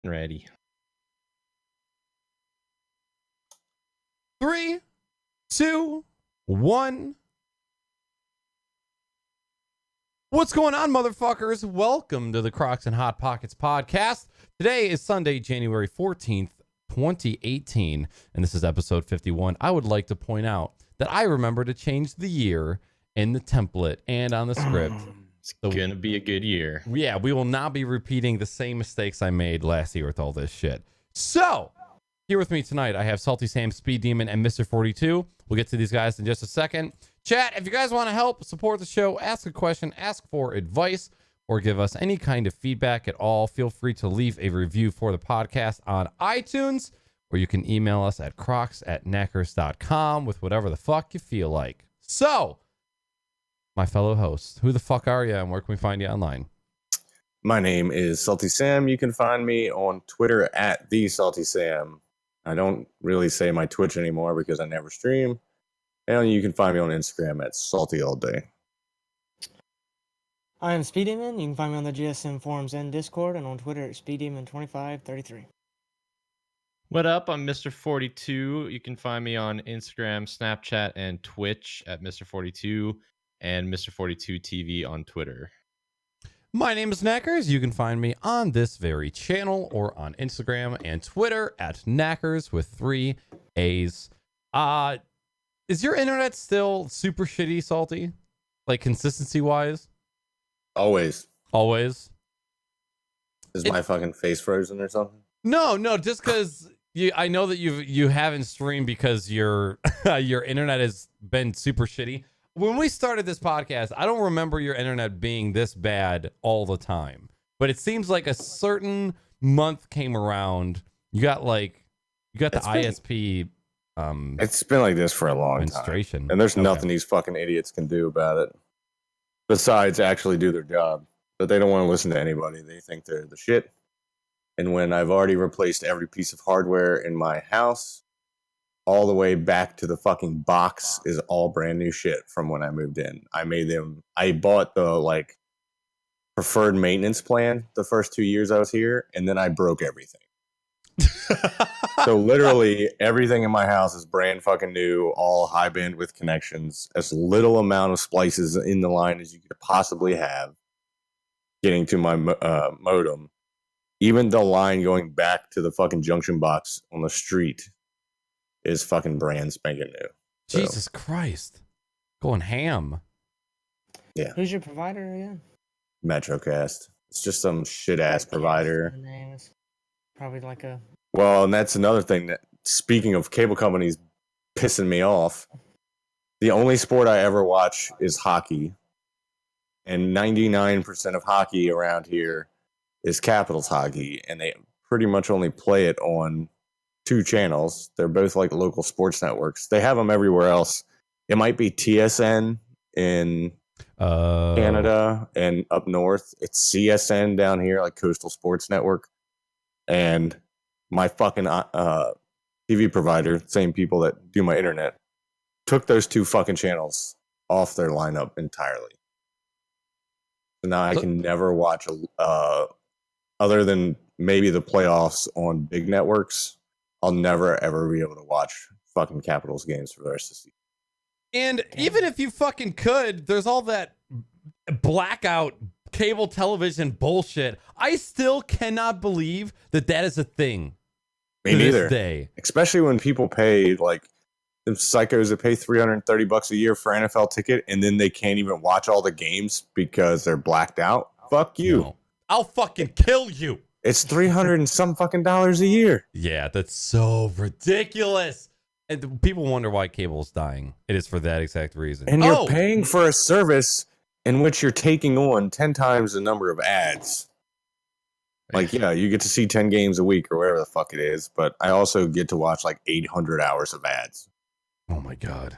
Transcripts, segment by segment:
Ready. 3, 2, 1. What's going on, motherfuckers? Welcome to the Crocs and Hot Pockets podcast. Today is Sunday, January 14th, 2018, and this is episode 51. I would like to point out that I remember to change the year in the template and on the script. It's going to be a good year. Yeah, we will not be repeating the same mistakes I made last year with all this shit. So, here with me tonight, I have Salty Sam, Speed Demon, and Mr. 42. We'll get to these guys in just a second. Chat, if you guys want to help support the show, ask a question, ask for advice, or give us any kind of feedback at all, feel free to leave a review for the podcast on iTunes, or you can email us at crocs@knackers.com with whatever the fuck you feel like. So, my fellow hosts, who the fuck are you and where can we find you online? My name is Salty Sam. You can find me on Twitter at @TheSaltySam. I don't really say my Twitch anymore because I never stream. And you can find me on Instagram at SaltyAllDay. I am Speed Demon. You can find me on the GSM forums and Discord, and on Twitter at SpeedDemon2533. What up? I'm Mr. 42. You can find me on Instagram, Snapchat, and Twitch at Mr. 42 and Mr. 42 TV on Twitter. My name is Knackers. You can find me on this very channel or on Instagram and Twitter at Knackers with 3 A's. Is your internet still super shitty, Salty? Like consistency wise? Always. Always? Is my fucking face frozen or something? No, just because I know that you haven't streamed because your your internet has been super shitty. When we started this podcast, I don't remember your internet being this bad all the time. But it seems like a certain month came around. You got the ISP. It's been like this for a long time. And there's nothing these fucking idiots can do about it. Besides actually do their job. But they don't want to listen to anybody. They think they're the shit. And when I've already replaced every piece of hardware in my house, all the way back to the fucking box is all brand new shit from when I moved in. I bought the preferred maintenance plan the first 2 years I was here, and then I broke everything. So literally everything in my house is brand fucking new, all high bandwidth connections, as little amount of splices in the line as you could possibly have getting to my modem. Even the line going back to the fucking junction box on the street is fucking brand spanking new. So, Jesus Christ. Going ham. Yeah. Who's your provider again? Metrocast. It's just some shit ass provider. The name is probably like a... Well, and that's another thing that, speaking of cable companies pissing me off, the only sport I ever watch is hockey. And 99% of hockey around here is Capitals hockey. And they pretty much only play it on 2 channels. They're both like local sports networks. They have them everywhere else. It might be TSN in Canada, and up north it's CSN down here, like Coastal Sports Network. And my fucking TV provider, same people that do my internet, took those 2 fucking channels off their lineup entirely. So now I can never watch other than maybe the playoffs on big networks. I'll never, ever be able to watch fucking Capitals games for the rest of the season. And even if you fucking could, there's all that blackout cable television bullshit. I still cannot believe that is a thing. Me neither. This day. Especially when people pay, like, them psychos that pay $330 a year for NFL ticket, and then they can't even watch all the games because they're blacked out. Fuck you. No. I'll fucking kill you. It's $300 and some fucking dollars a year. Yeah, that's so ridiculous. And people wonder why cable is dying. It is for that exact reason. And you're paying for a service in which you're taking on 10 times the number of ads. Like, yeah, you get to see 10 games a week or whatever the fuck it is, but I also get to watch like 800 hours of ads. Oh my God.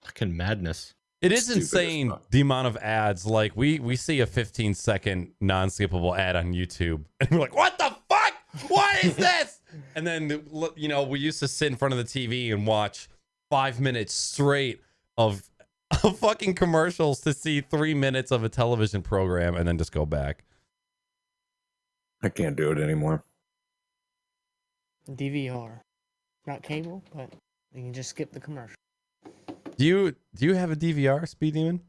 Fucking madness. It is insane the amount of ads. Like we see a 15-second non-skippable ad on YouTube and we're like, what the fuck? What is this? And then, we used to sit in front of the TV and watch 5 minutes straight of fucking commercials to see 3 minutes of a television program and then just go back. I can't do it anymore. DVR, not cable, but you can just skip the commercial. Do you have a DVR, Speed Demon?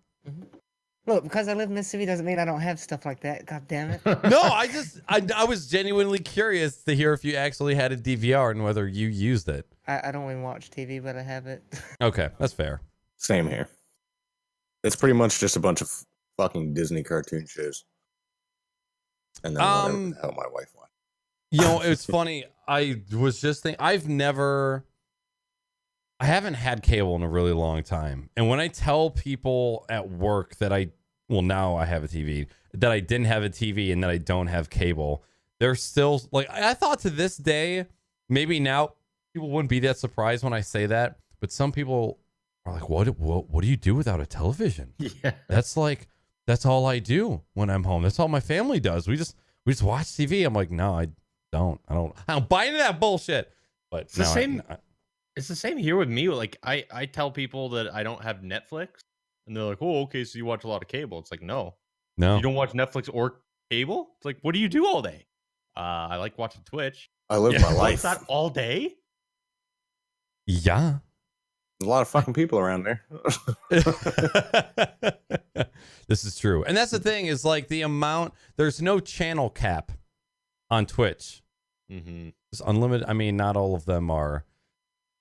Look, because I live in Mississippi doesn't mean I don't have stuff like that. God damn it. No, I was genuinely curious to hear if you actually had a DVR and whether you used it. I don't even watch TV, but I have it. Okay, that's fair. Same here. It's pretty much just a bunch of fucking Disney cartoon shows. And then whatever the hell my wife watched. You know, it's funny. I was just thinking, I haven't had cable in a really long time. And when I tell people at work that now I have a TV, that I didn't have a TV and that I don't have cable, they're still like, I thought to this day, maybe now people wouldn't be that surprised when I say that. But some people are like, what do you do without a television? Yeah. That's all I do when I'm home. That's all my family does. We just watch TV. I'm like, no, I don't buy into that bullshit. But It's the same. It's the same here with me. Like I tell people that I don't have Netflix, and they're like, "Oh, okay, so you watch a lot of cable?" It's like, no, you don't watch Netflix or cable. It's like, what do you do all day? I like watching Twitch. I live my Is life. that all day? Yeah. There's a lot of fucking people around there. This is true. And that's the thing is like the amount, there's no channel cap on Twitch. Mm-hmm. It's unlimited. I mean, not all of them are,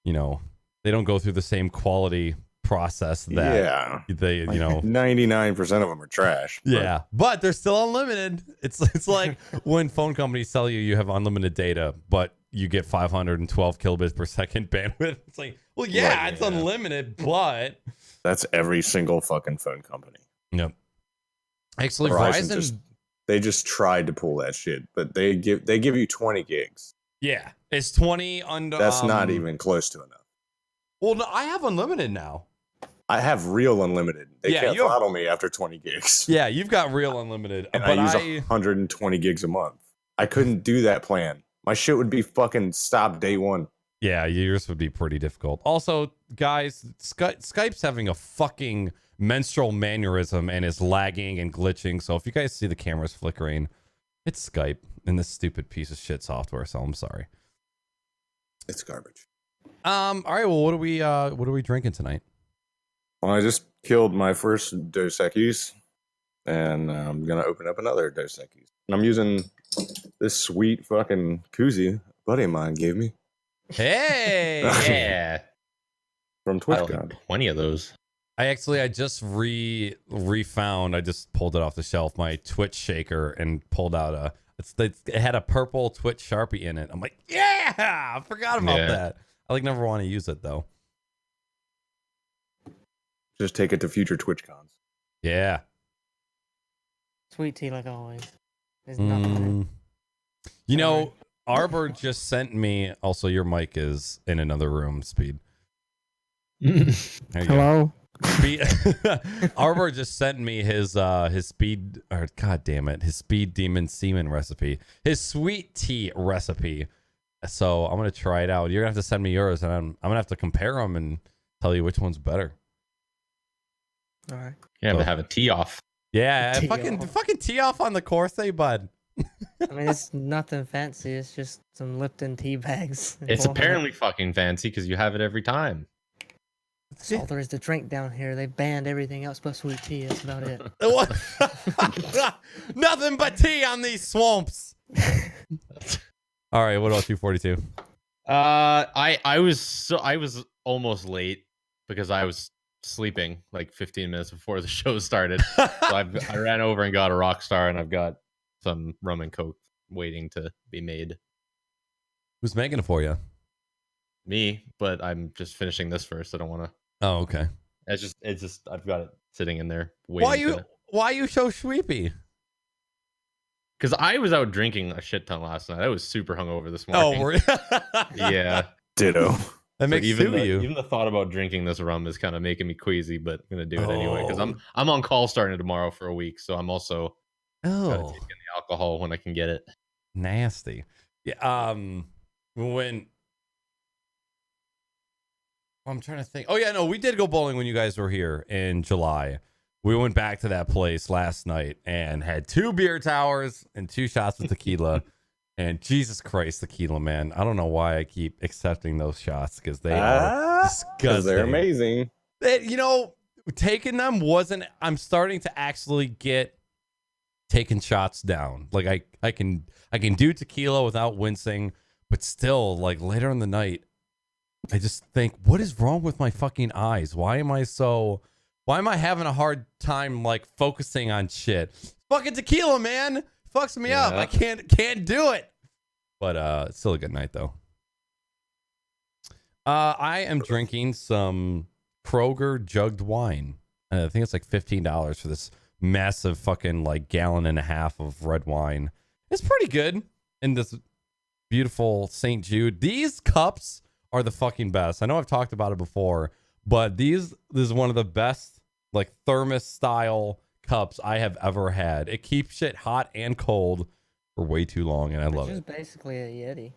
they don't go through the same quality process that they, 99% of them are trash. Yeah, but they're still unlimited. It's like when phone companies tell you have unlimited data, but you get 512 kilobits per second bandwidth. It's like, well, yeah, it's unlimited, but that's every single fucking phone company. Yep. Actually, Verizon they just tried to pull that shit, but they give you 20 gigs. Yeah, it's 20 under. That's not even close to enough. Well, no, I have unlimited now. I have real unlimited. They can't throttle me after 20 gigs. Yeah, you've got real unlimited. And I use 120 gigs a month. I couldn't do that plan. My shit would be fucking stopped day one. Yeah, yours would be pretty difficult. Also, guys, Skype's having a fucking menstrual mannerism and is lagging and glitching. So if you guys see the cameras flickering, it's Skype and this stupid piece of shit software. So I'm sorry. It's garbage. All right. Well, what are we drinking tonight? Well, I just killed my first Dos Equis, and I'm gonna open up another Dos Equis. And I'm using this sweet fucking koozie a buddy of mine gave me. Hey, yeah, from TwitchCon. Plenty of those. I just refound. I just pulled it off the shelf. My Twitch shaker and pulled out it had a purple Twitch Sharpie in it. I'm like, yeah, I forgot about that. I never want to use it though. Just take it to future TwitchCons. Yeah. Sweet tea like always. There's nothing. Arbor just sent me. Also, your mic is in another room. Speed. Hello. Arbor just sent me his speed. Or God damn it, his speed demon semen recipe. His sweet tea recipe. So I'm gonna try it out. You're gonna have to send me yours, and I'm gonna have to compare them and tell you which one's better. All right. You have to have a tee off. Yeah, fucking tee off on the Corsair, bud. I mean, it's nothing fancy. It's just some Lipton tea bags. It's apparently fucking fancy because you have it every time. That's all there is to drink down here. They banned everything else but sweet tea. That's about it. Nothing but tea on these swamps. All right, what about 242? I was almost late because I was sleeping like 15 minutes before the show started. So I ran over and got a Rockstar, and I've got some rum and coke waiting to be made. Who's making it for you? Me, but I'm just finishing this first. I don't want to. Oh, okay. It's just I've got it sitting in there waiting. Why are you so sleepy? Because I was out drinking a shit ton last night. I was super hungover this morning. Oh, really? Yeah. Ditto. That makes even two of you. Even the thought about drinking this rum is kind of making me queasy, but I'm gonna do it anyway because I'm on call starting tomorrow for a week, so I'm also gotta take in the alcohol when I can get it. Nasty. Yeah. When I'm trying to think. Oh yeah, no, we did go bowling when you guys were here in July. We went back to that place last night and had 2 beer towers and 2 shots of tequila. And Jesus Christ, tequila, man. I don't know why I keep accepting those shots because they are disgusting. They're amazing. Taking them wasn't. I'm starting to actually get taking shots down. Like I can do tequila without wincing, but still, like later in the night, I just think, what is wrong with my fucking eyes? Why am I having a hard time like focusing on shit? Fucking tequila, man. Fucks me up. I can't do it. But it's still a good night though. I am drinking some Kroger jugged wine. I think it's like $15 for this massive fucking like gallon and a half of red wine. It's pretty good in this beautiful St. Jude. These cups are the fucking best. I know I've talked about it before, but this is one of the best like thermos style cups I have ever had. It keeps shit hot and cold for way too long, and I love it. It's just basically a Yeti.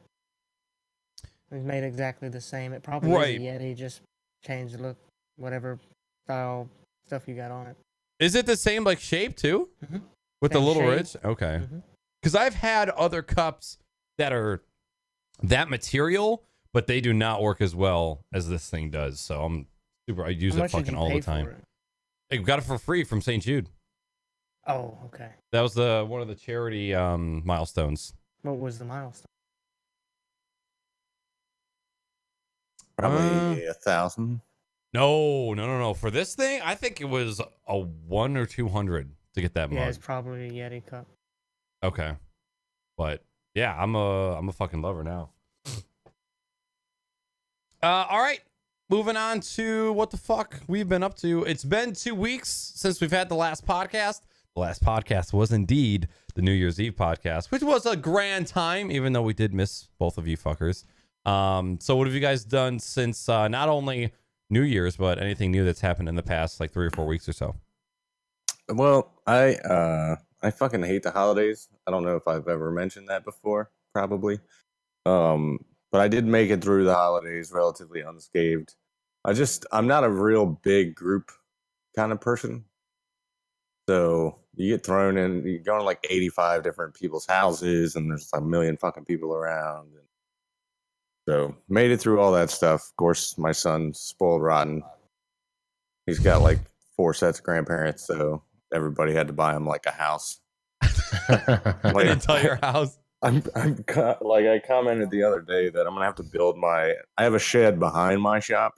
It's made exactly the same. It probably is a Yeti, just change the look, whatever style stuff you got on it. Is it the same like shape too? Mm-hmm. With Same the little shape. ridge? Okay. Because I've had other cups that are that material, but they do not work as well as this thing does. So I use it fucking all the time. I got it for free from St. Jude. Oh, okay. That was one of the charity milestones. What was the milestone? Probably 1,000. No. For this thing, I think it was a 100 or 200 to get that mug. Yeah, it's probably a Yeti cup. Okay, but yeah, I'm a fucking lover now. All right, moving on to what the fuck we've been up to. It's been 2 weeks since we've had the last podcast. The last podcast was indeed the New Year's Eve podcast, which was a grand time, even though we did miss both of you fuckers. So what have you guys done since not only New Year's, but anything new that's happened in the past like 3 or 4 weeks or so? Well, I fucking hate the holidays. I don't know if I've ever mentioned that before, probably. But I did make it through the holidays relatively unscathed. I'm not a real big group kind of person. So you get thrown in, you go to like 85 different people's houses and there's like a million fucking people around. And so made it through all that stuff. Of course, my son's spoiled rotten. He's got like 4 sets of grandparents, so everybody had to buy him like a house. Like an entire house. I commented the other day that I'm gonna have to build I have a shed behind my shop,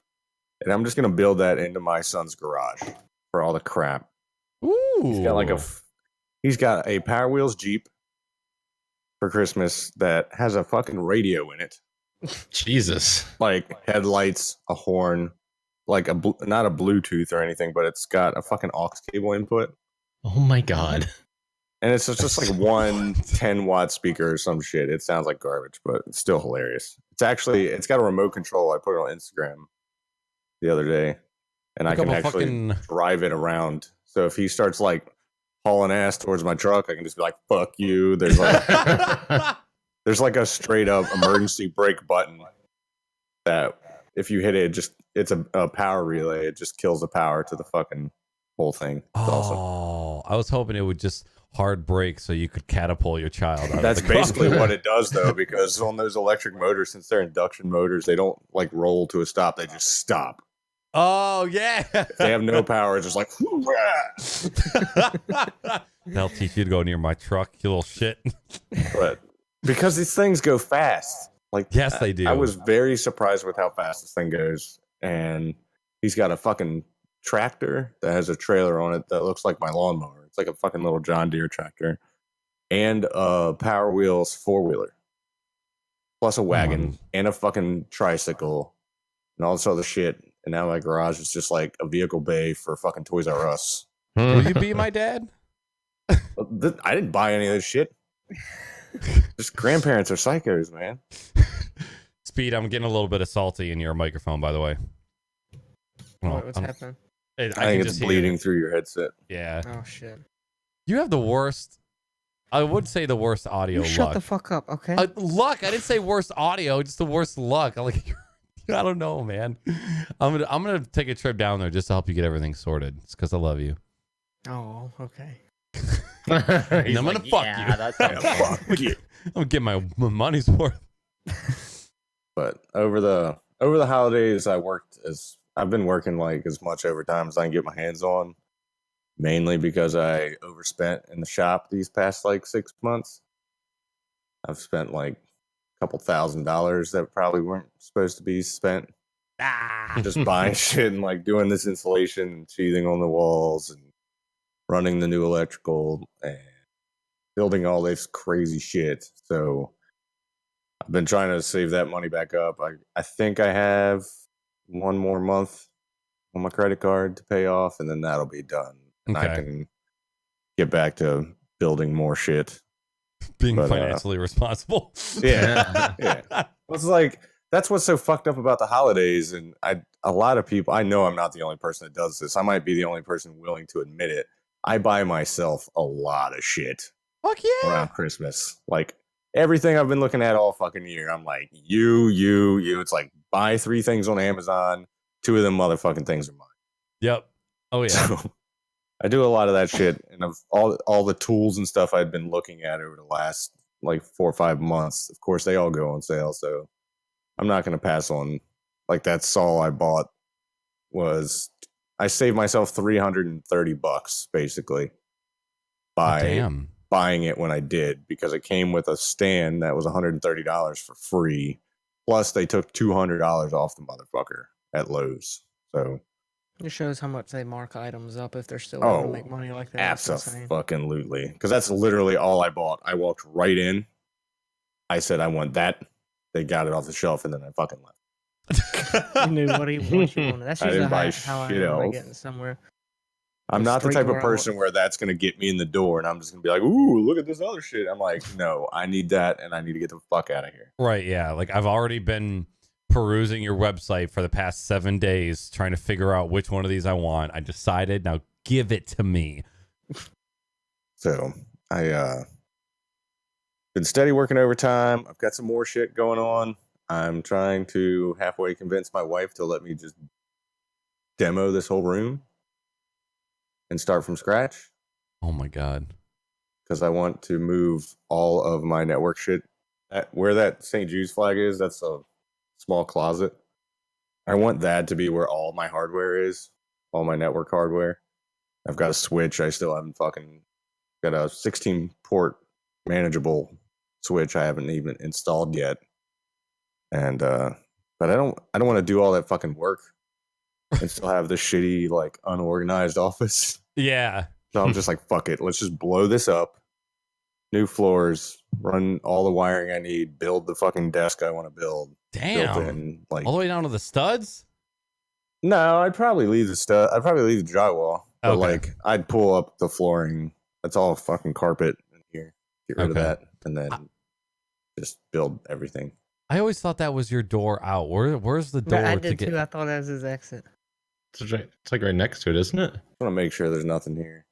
and I'm just gonna build that into my son's garage for all the crap. Ooh. He's got a Power Wheels Jeep for Christmas that has a fucking radio in it. Jesus. Like headlights, a horn, like not a Bluetooth or anything, but it's got a fucking aux cable input. Oh my god. And it's just like one 10-watt speaker or some shit. It sounds like garbage, but it's still hilarious. It's got a remote control. I put it on Instagram the other day, and I can actually drive it around. So if he starts like hauling ass towards my truck, I can just be like, fuck you. There's like a straight up emergency brake button that if you hit it, it's a power relay. It just kills the power to the fucking whole thing. It's awesome. I was hoping it would just hard brake so you could catapult your child out. That's basically what it does, though, because on those electric motors, since they're induction motors, they don't like roll to a stop. They just stop. Oh, yeah. If they have no power, it's just like, they'll teach you to go near my truck, you little shit. But because these things go fast. Like, yes, they do. I was very surprised with how fast this thing goes. And he's got a fucking tractor that has a trailer on it that looks like my lawnmower. It's like a fucking little John Deere tractor. And a Power Wheels 4-wheeler. Plus a wagon and a fucking tricycle and all this other shit. And now my garage is just like a vehicle bay for fucking Toys R Us. Will you be my dad? I didn't buy any of this shit. Just grandparents are psychos, man. Speed, I'm getting a little bit of salty in your microphone, by the way. What's happening? I think it's bleeding through your headset. Yeah. Oh, shit. You have the worst, I would say the worst audio luck. Shut the fuck up, okay? Luck. I didn't say worst audio, just the worst luck. I don't know, man. I'm gonna take a trip down there just to help you get everything sorted. It's because I love you. Oh, okay. He's I'm gonna like, fuck yeah, you. that sounds fun. I'm gonna get my money's worth. But over the holidays, I've been working like as much overtime as I can get my hands on, mainly because I overspent in the shop these past like 6 months. I've spent like a couple $1,000s that probably weren't supposed to be spent. Just buying shit and like doing this insulation and sheathing on the walls and running the new electrical and building all this crazy shit. So I've been trying to save that money back up. I think I have one more month on my credit card to pay off, and then that'll be done. And I Okay. can get back to building more shit. Being financially responsible. Yeah. Yeah. It's like that's what's so fucked up about the holidays. And a lot of people, I know I'm not the only person that does this. I might be the only person willing to admit it. I buy myself a lot of shit Fuck yeah. around Christmas. Like everything I've been looking at all fucking year, I'm like, you. It's like buy 3 things on Amazon. 2 of them motherfucking things are mine. Yep. Oh yeah. So I do a lot of that shit, and of all the tools and stuff I'd been looking at over the last like 4 or 5 months. Of course, they all go on sale, so I'm not going to pass on. Like that saw I bought I saved myself $330 basically by Damn. buying it when I did, because it came with a stand that was $130 for free. Plus, they took $200 off the motherfucker at Lowe's. So It shows how much they mark items up if they're still able to make money like that. That's insane. Absolutely. Because that's literally all I bought. I walked right in. I said, I want that. They got it off the shelf, and then I fucking left. You knew what you wanted. That's I usually didn't buy how I shit am when I else. get in somewhere. I'm The not the street type of where I person where that's going to get me in the door, and I'm just going to be like, ooh, look at this other shit. I'm like, no, I need that, and I need to get the fuck out of here. Right. Yeah. Like I've already been perusing your website for the past 7 days, trying to figure out which one of these I want. I decided, now give it to me. So I been steady working overtime. I've got some more shit going on. I'm trying to halfway convince my wife to let me just demo this whole room and start from scratch, Oh my God. because I want to move all of my network shit. Where that St. Jude's flag is, that's a small closet. I want that to be where all my hardware is, all my network hardware. I've got a switch. I still haven't fucking got a 16 port manageable switch I haven't even installed yet. And but I don't want to do all that fucking work and still have this shitty, like, unorganized office. Yeah. So I'm just like, fuck it. Let's just blow this up. New floors, run all the wiring I need, build the fucking desk I want to build. Built Damn. in, like, All the way down to the studs? no, I'd probably leave the stuff. I'd probably leave the drywall. But Okay. like, I'd pull up the flooring. That's all fucking carpet in here. Get rid of Okay. that, and then just build everything. I always thought that was your door out. Where's the door I to did get? too. I thought that was his exit. It's like right next to it, isn't it? I want to make sure there's nothing here.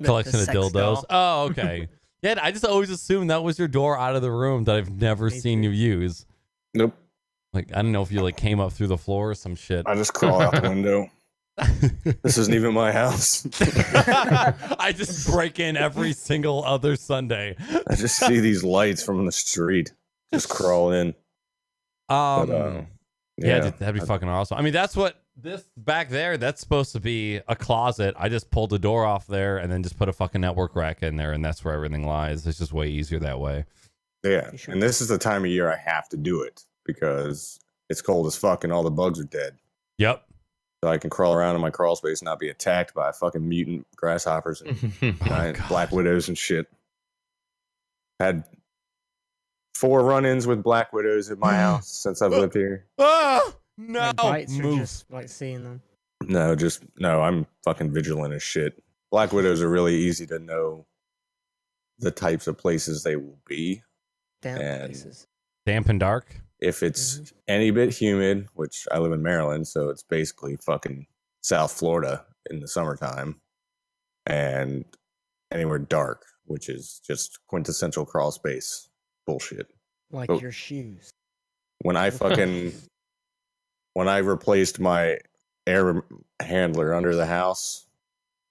Collection of sex dildos. doll. Oh, okay. Yeah, I just always assumed that was your door out of the room that I've never Me seen too. you use. Nope. Like, I don't know if you like came up through the floor or some shit. I just crawl out the window. This isn't even my house. I just break in every single other Sunday. I just see these lights from the street. Just crawl in. Yeah, that'd be fucking awesome. I mean, that's what this back there, that's supposed to be a closet. I just pulled the door off there and then just put a fucking network rack in there, and that's where everything lies. It's just way easier that way. Yeah. You should- And this is the time of year I have to do it because it's cold as fuck and all the bugs are dead. Yep. So I can crawl around in my crawl space and not be attacked by fucking mutant grasshoppers and giant God. black widows and shit. Had 4 run-ins with black widows at my house since I've lived here. Ah, no. Like bites or Move. just like seeing them. No, I'm fucking vigilant as shit. Black widows are really easy to know the types of places they will be. Damn And- places. Damp and dark. If it's any bit humid, which I live in Maryland, so it's basically fucking South Florida in the summertime, and anywhere dark, which is just quintessential crawl space bullshit. Like Oh. your shoes. When I replaced my air handler under the house,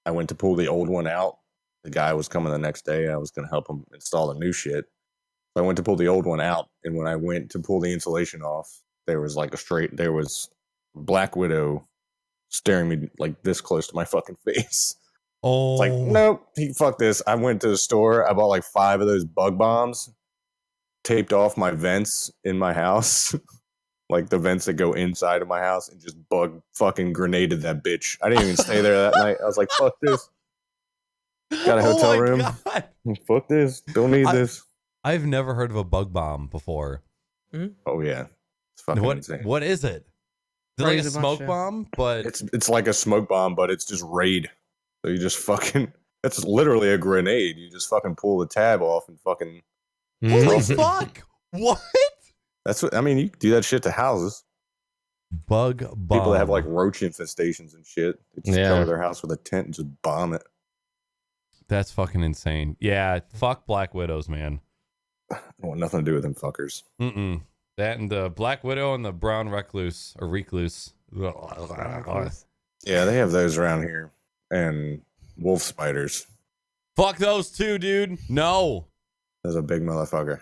I went to pull the old one out, the guy was coming the next day. I was going to help him install the new shit. So I went to pull the old one out, and when I went to pull the insulation off, there was Black Widow staring me like this close to my fucking face. Oh, It's like, nope, fuck this. I went to the store. I bought like 5 of those bug bombs, taped off my vents in my house, like the vents that go inside of my house, and just bug fucking grenaded that bitch. I didn't even stay there that night. I was like, fuck this. Got a hotel room. God. Fuck this. Don't need this. I've never heard of a bug bomb before. Oh yeah, it's fucking insane. What is it? Is it like a Sprays a smoke bunch of- bomb? But It's like a smoke bomb, but it's just raid. So you just fucking. It's literally a grenade. You just fucking pull the tab off and fucking. holy Mhm. fuck! What? That's what I mean. You can do that shit to houses. Bug bomb. People that have like roach infestations and shit. They just Yeah. cover their house with a tent and just bomb it. That's fucking insane. Yeah, fuck Black Widows, man. I don't want nothing to do with them fuckers. Mm-mm. That and the Black Widow and the Brown Recluse or Recluse. Yeah, they have those around here, and wolf spiders. Fuck those two, dude. No. That's a big motherfucker.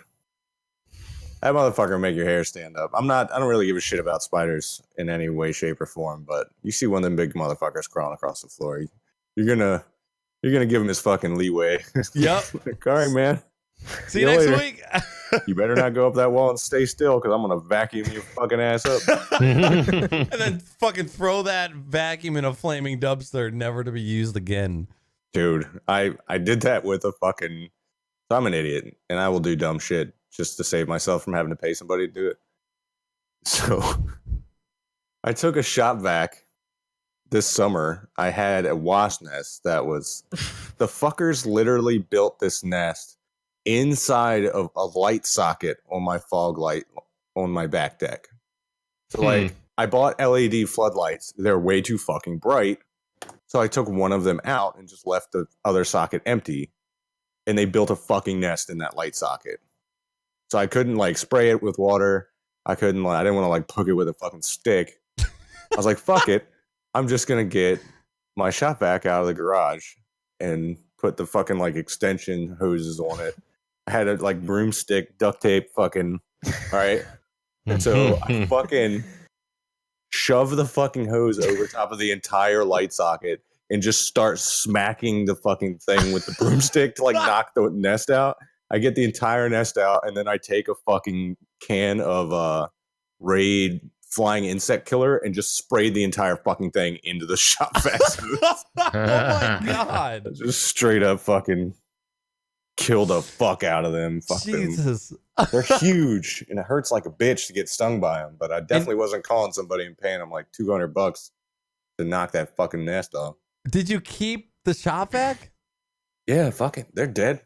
That motherfucker make your hair stand up. I don't really give a shit about spiders in any way, shape, or form, but you see one of them big motherfuckers crawling across the floor, you're gonna give him his fucking leeway. Yep. Like, all right, man. See you See you next later. week. You better not go up that wall and stay still, because I'm gonna vacuum your fucking ass up. And then fucking throw that vacuum in a flaming dumpster, never to be used again. Dude, I did that with a fucking. So I'm an idiot, and I will do dumb shit just to save myself from having to pay somebody to do it. So I took a shop vac this summer. I had a wasp nest that was the fuckers literally built this nest inside of a light socket on my fog light on my back deck. So like I bought LED floodlights. They're way too fucking bright. So I took one of them out and just left the other socket empty. And they built a fucking nest in that light socket. So I couldn't like spray it with water. I didn't want to like poke it with a fucking stick. I was like, fuck it. I'm just going to get my shop vac out of the garage and put the fucking like extension hoses on it. I had a like broomstick, duct tape, fucking, all right. And so I fucking shove the fucking hose over top of the entire light socket and just start smacking the fucking thing with the broomstick to like knock the nest out. I get the entire nest out, and then I take a fucking can of Raid flying insect killer and just spray the entire fucking thing into the shop vac. Oh my god. Just straight up fucking kill the fuck out of them. Fucking, Jesus. they're huge, and it hurts like a bitch to get stung by them. But I definitely wasn't calling somebody and paying them like $200 to knock that fucking nest off. Did you keep the shop vac? Yeah, fucking, they're dead.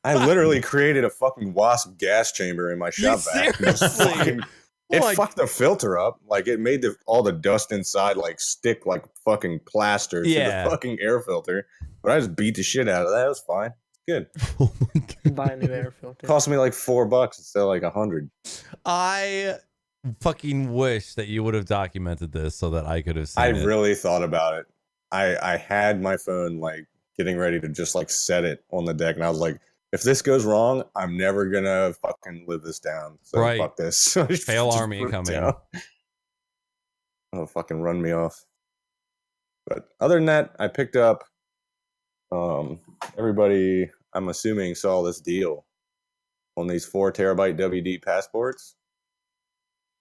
I literally created a fucking wasp gas chamber in my shop vac. Seriously? It Like- fucked the filter up. Like it made all the dust inside like stick like fucking plaster to Yeah. the fucking air filter. But I just beat the shit out of that. It was fine. Good. Oh my god. Buy a new air filter. Cost me like $4 instead of like 100. I fucking wish that you would have documented this so that I could have seen I it. really thought about it. I had my phone like getting ready to just like set it on the deck, and I was like, if this goes wrong, I'm never gonna fucking live this down. So Right. fuck this. Fail Just army put it coming. down. Oh, fucking run me off. But other than that, I picked up. Everybody, I'm assuming, saw this deal on these 4 terabyte WD passports.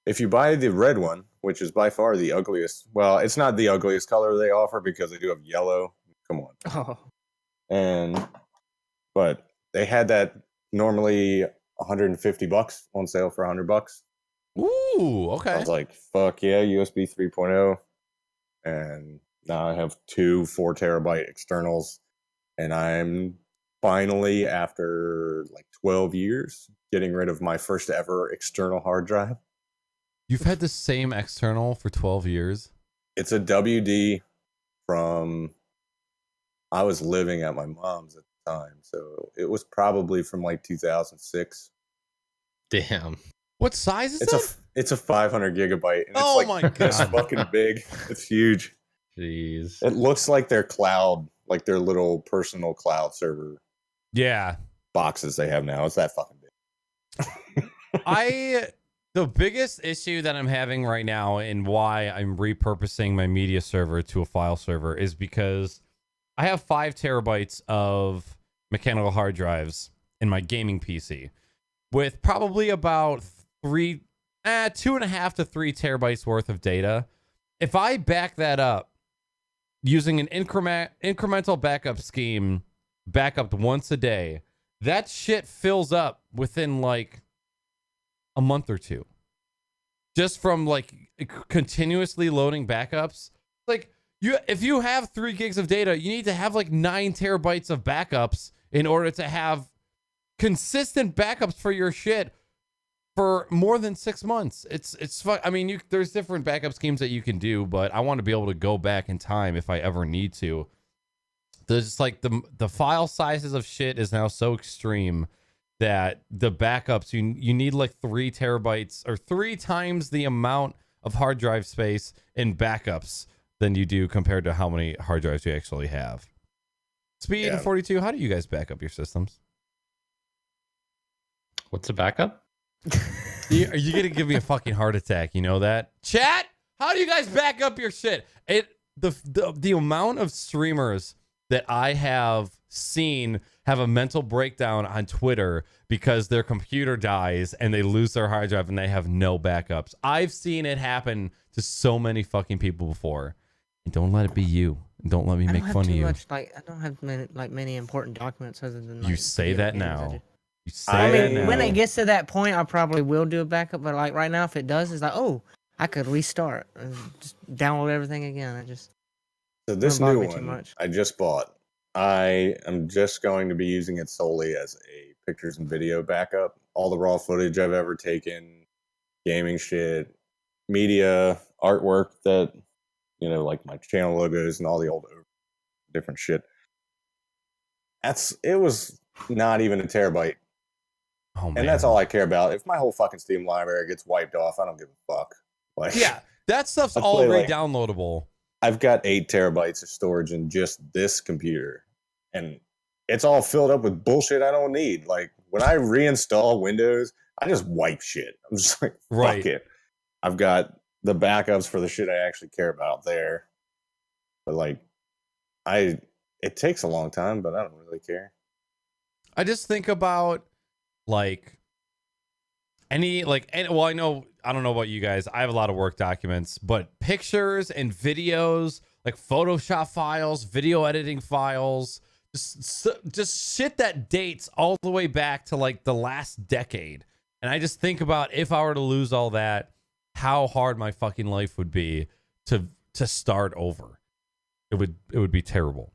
If you buy the red one, which is by far the ugliest, well, it's not the ugliest color they offer because they do have yellow. Come on. Oh, But they had that normally $150 on sale for $100. Ooh, I okay. was like, fuck yeah, USB 3.0. And now I have 2 4 terabyte externals. And I'm finally, after like 12 years, getting rid of my first ever external hard drive. You've had the same external for 12 years? It's a WD from, I was living at my mom's at the time. So it was probably from like 2006. Damn. What size is it? It's a 500 gigabyte. And Oh it's like my this God. fucking big. It's huge. Jeez. It looks like their cloud like their little personal cloud server Yeah. boxes they have now. It's that fucking big. The biggest issue that I'm having right now and why I'm repurposing my media server to a file server is because I have 5 terabytes of mechanical hard drives in my gaming PC with probably about 2.5 to 3 terabytes worth of data. If I back that up using an incremental backup scheme, backed once a day, that shit fills up within like a month or two. Just from like continuously loading backups. Like if you have 3 gigs of data, you need to have like 9 terabytes of backups in order to have consistent backups for your shit for more than 6 months. It's fun. I mean, there's different backup schemes that you can do, but I want to be able to go back in time if I ever need to. There's like the file sizes of shit is now so extreme that the backups you need like 3 terabytes or 3 times the amount of hard drive space in backups than you do compared to how many hard drives you actually have. Speed and 42, how do you guys back up your systems? What's a backup? Are you gonna give me a fucking heart attack? You know that? Chat, how do you guys back up your shit? The amount of streamers that I have seen have a mental breakdown on Twitter because their computer dies and they lose their hard drive and they have no backups. I've seen it happen to so many fucking people before. And don't let it be you. Don't let me make fun of you. I don't have many important documents other than you say that now. You say I that mean, now. when it gets to that point, I probably will do a backup. But like right now, if it does, it's like, oh, I could restart and just download everything again. So this new one I just bought. I am just going to be using it solely as a pictures and video backup. All the raw footage I've ever taken, gaming shit, media, artwork that, like my channel logos and all the old different shit. It was not even a terabyte. Oh, man. And that's all I care about. If my whole fucking Steam library gets wiped off, I don't give a fuck. Like, yeah, that stuff's all re-downloadable. I've got 8 terabytes of storage in just this computer, and it's all filled up with bullshit I don't need. Like when I reinstall Windows, I just wipe shit. I'm just like, fuck it. I've got the backups for the shit I actually care about there. But like, it takes a long time, but I don't really care. I just think about like I don't know about you guys. I have a lot of work documents, but pictures and videos, like Photoshop files, video editing files, just shit that dates all the way back to like the last decade. And I just think about if I were to lose all that, how hard my fucking life would be to start over. It would be terrible.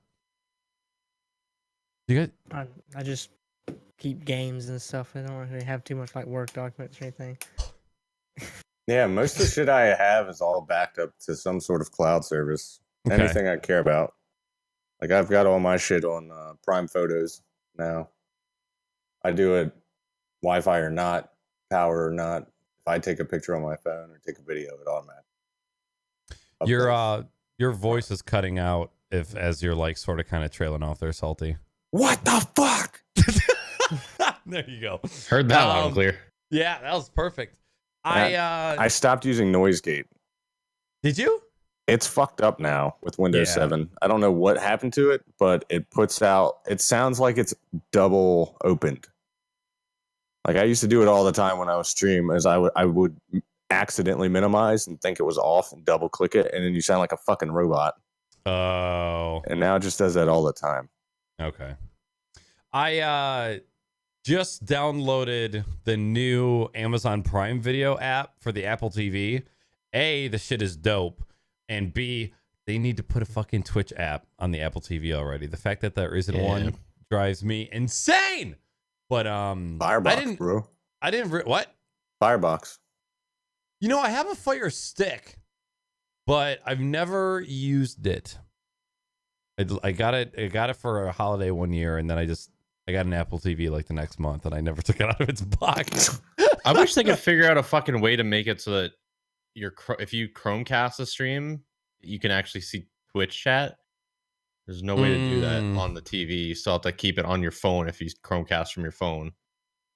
I just keep games and stuff. I don't really have too much like work documents or anything. Yeah, most of the shit I have is all backed up to some sort of cloud service. Okay. Anything I care about. Like I've got all my shit on Prime Photos now. I do it Wi-Fi or not, power or not. If I take a picture on my phone or take a video, it automatically. Your voice is cutting out as you're like sort of kind of trailing off there, Salty. What the fuck? There you go. Heard that loud and clear. Yeah, that was perfect. I stopped using NoiseGate. Did you? It's fucked up now with Windows 7. I don't know what happened to it, but it sounds like it's double opened. Like I used to do it all the time when I was stream, as I would accidentally minimize and think it was off and double click it, and then you sound like a fucking robot. Oh. And now it just does that all the time. Okay. I just downloaded the new Amazon Prime Video app for the Apple TV. A, the shit is dope. And B, they need to put a fucking Twitch app on the Apple TV already. The fact that there isn't one drives me insane. But Firebox, bro. What? Firebox. You know, I have a Fire Stick, but I've never used it. I got it for a holiday one year, and then I got an Apple TV like the next month, and I never took it out of its box. I wish they could figure out a fucking way to make it so that if you Chromecast a stream, you can actually see Twitch chat. There's no way to do that on the TV. You still have to keep it on your phone if you Chromecast from your phone.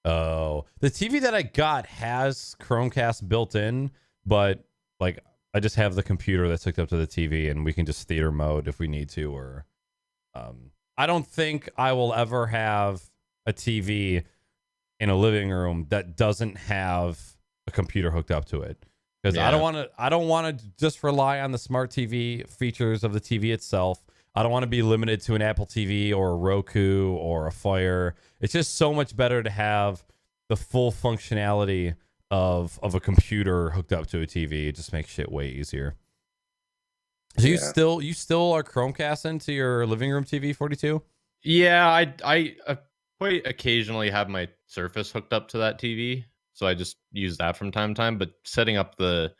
Oh, the TV that I got has Chromecast built in, but like I just have the computer that's hooked up to the TV, and we can just theater mode if we need to. Or I don't think I will ever have a TV in a living room that doesn't have a computer hooked up to it, because I don't want to just rely on the smart TV features of the TV itself. I don't want to be limited to an Apple TV or a Roku or a Fire. It's just so much better to have the full functionality of a computer hooked up to a TV. It just makes shit way easier. So you still are Chromecasting to your living room TV, 42? Yeah, I quite occasionally have my Surface hooked up to that TV, so I just use that from time to time. But setting up the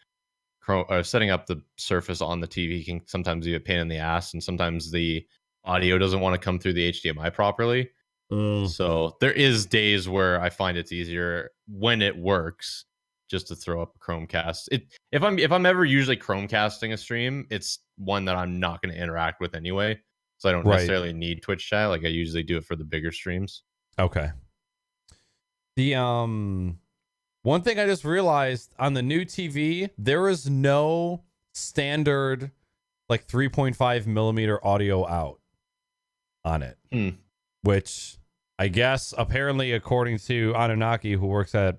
Surface on the TV can sometimes be a pain in the ass, and sometimes the audio doesn't want to come through the HDMI properly. So there is days where I find it's easier when it works just to throw up a Chromecast. If I'm ever usually Chromecasting a stream, it's one that I'm not going to interact with anyway, so I don't necessarily need Twitch chat. Like I usually do it for the bigger streams. Okay. The one thing I just realized on the new TV, there is no standard like 3.5 millimeter audio out on it, which I guess apparently, according to Anunnaki, who works at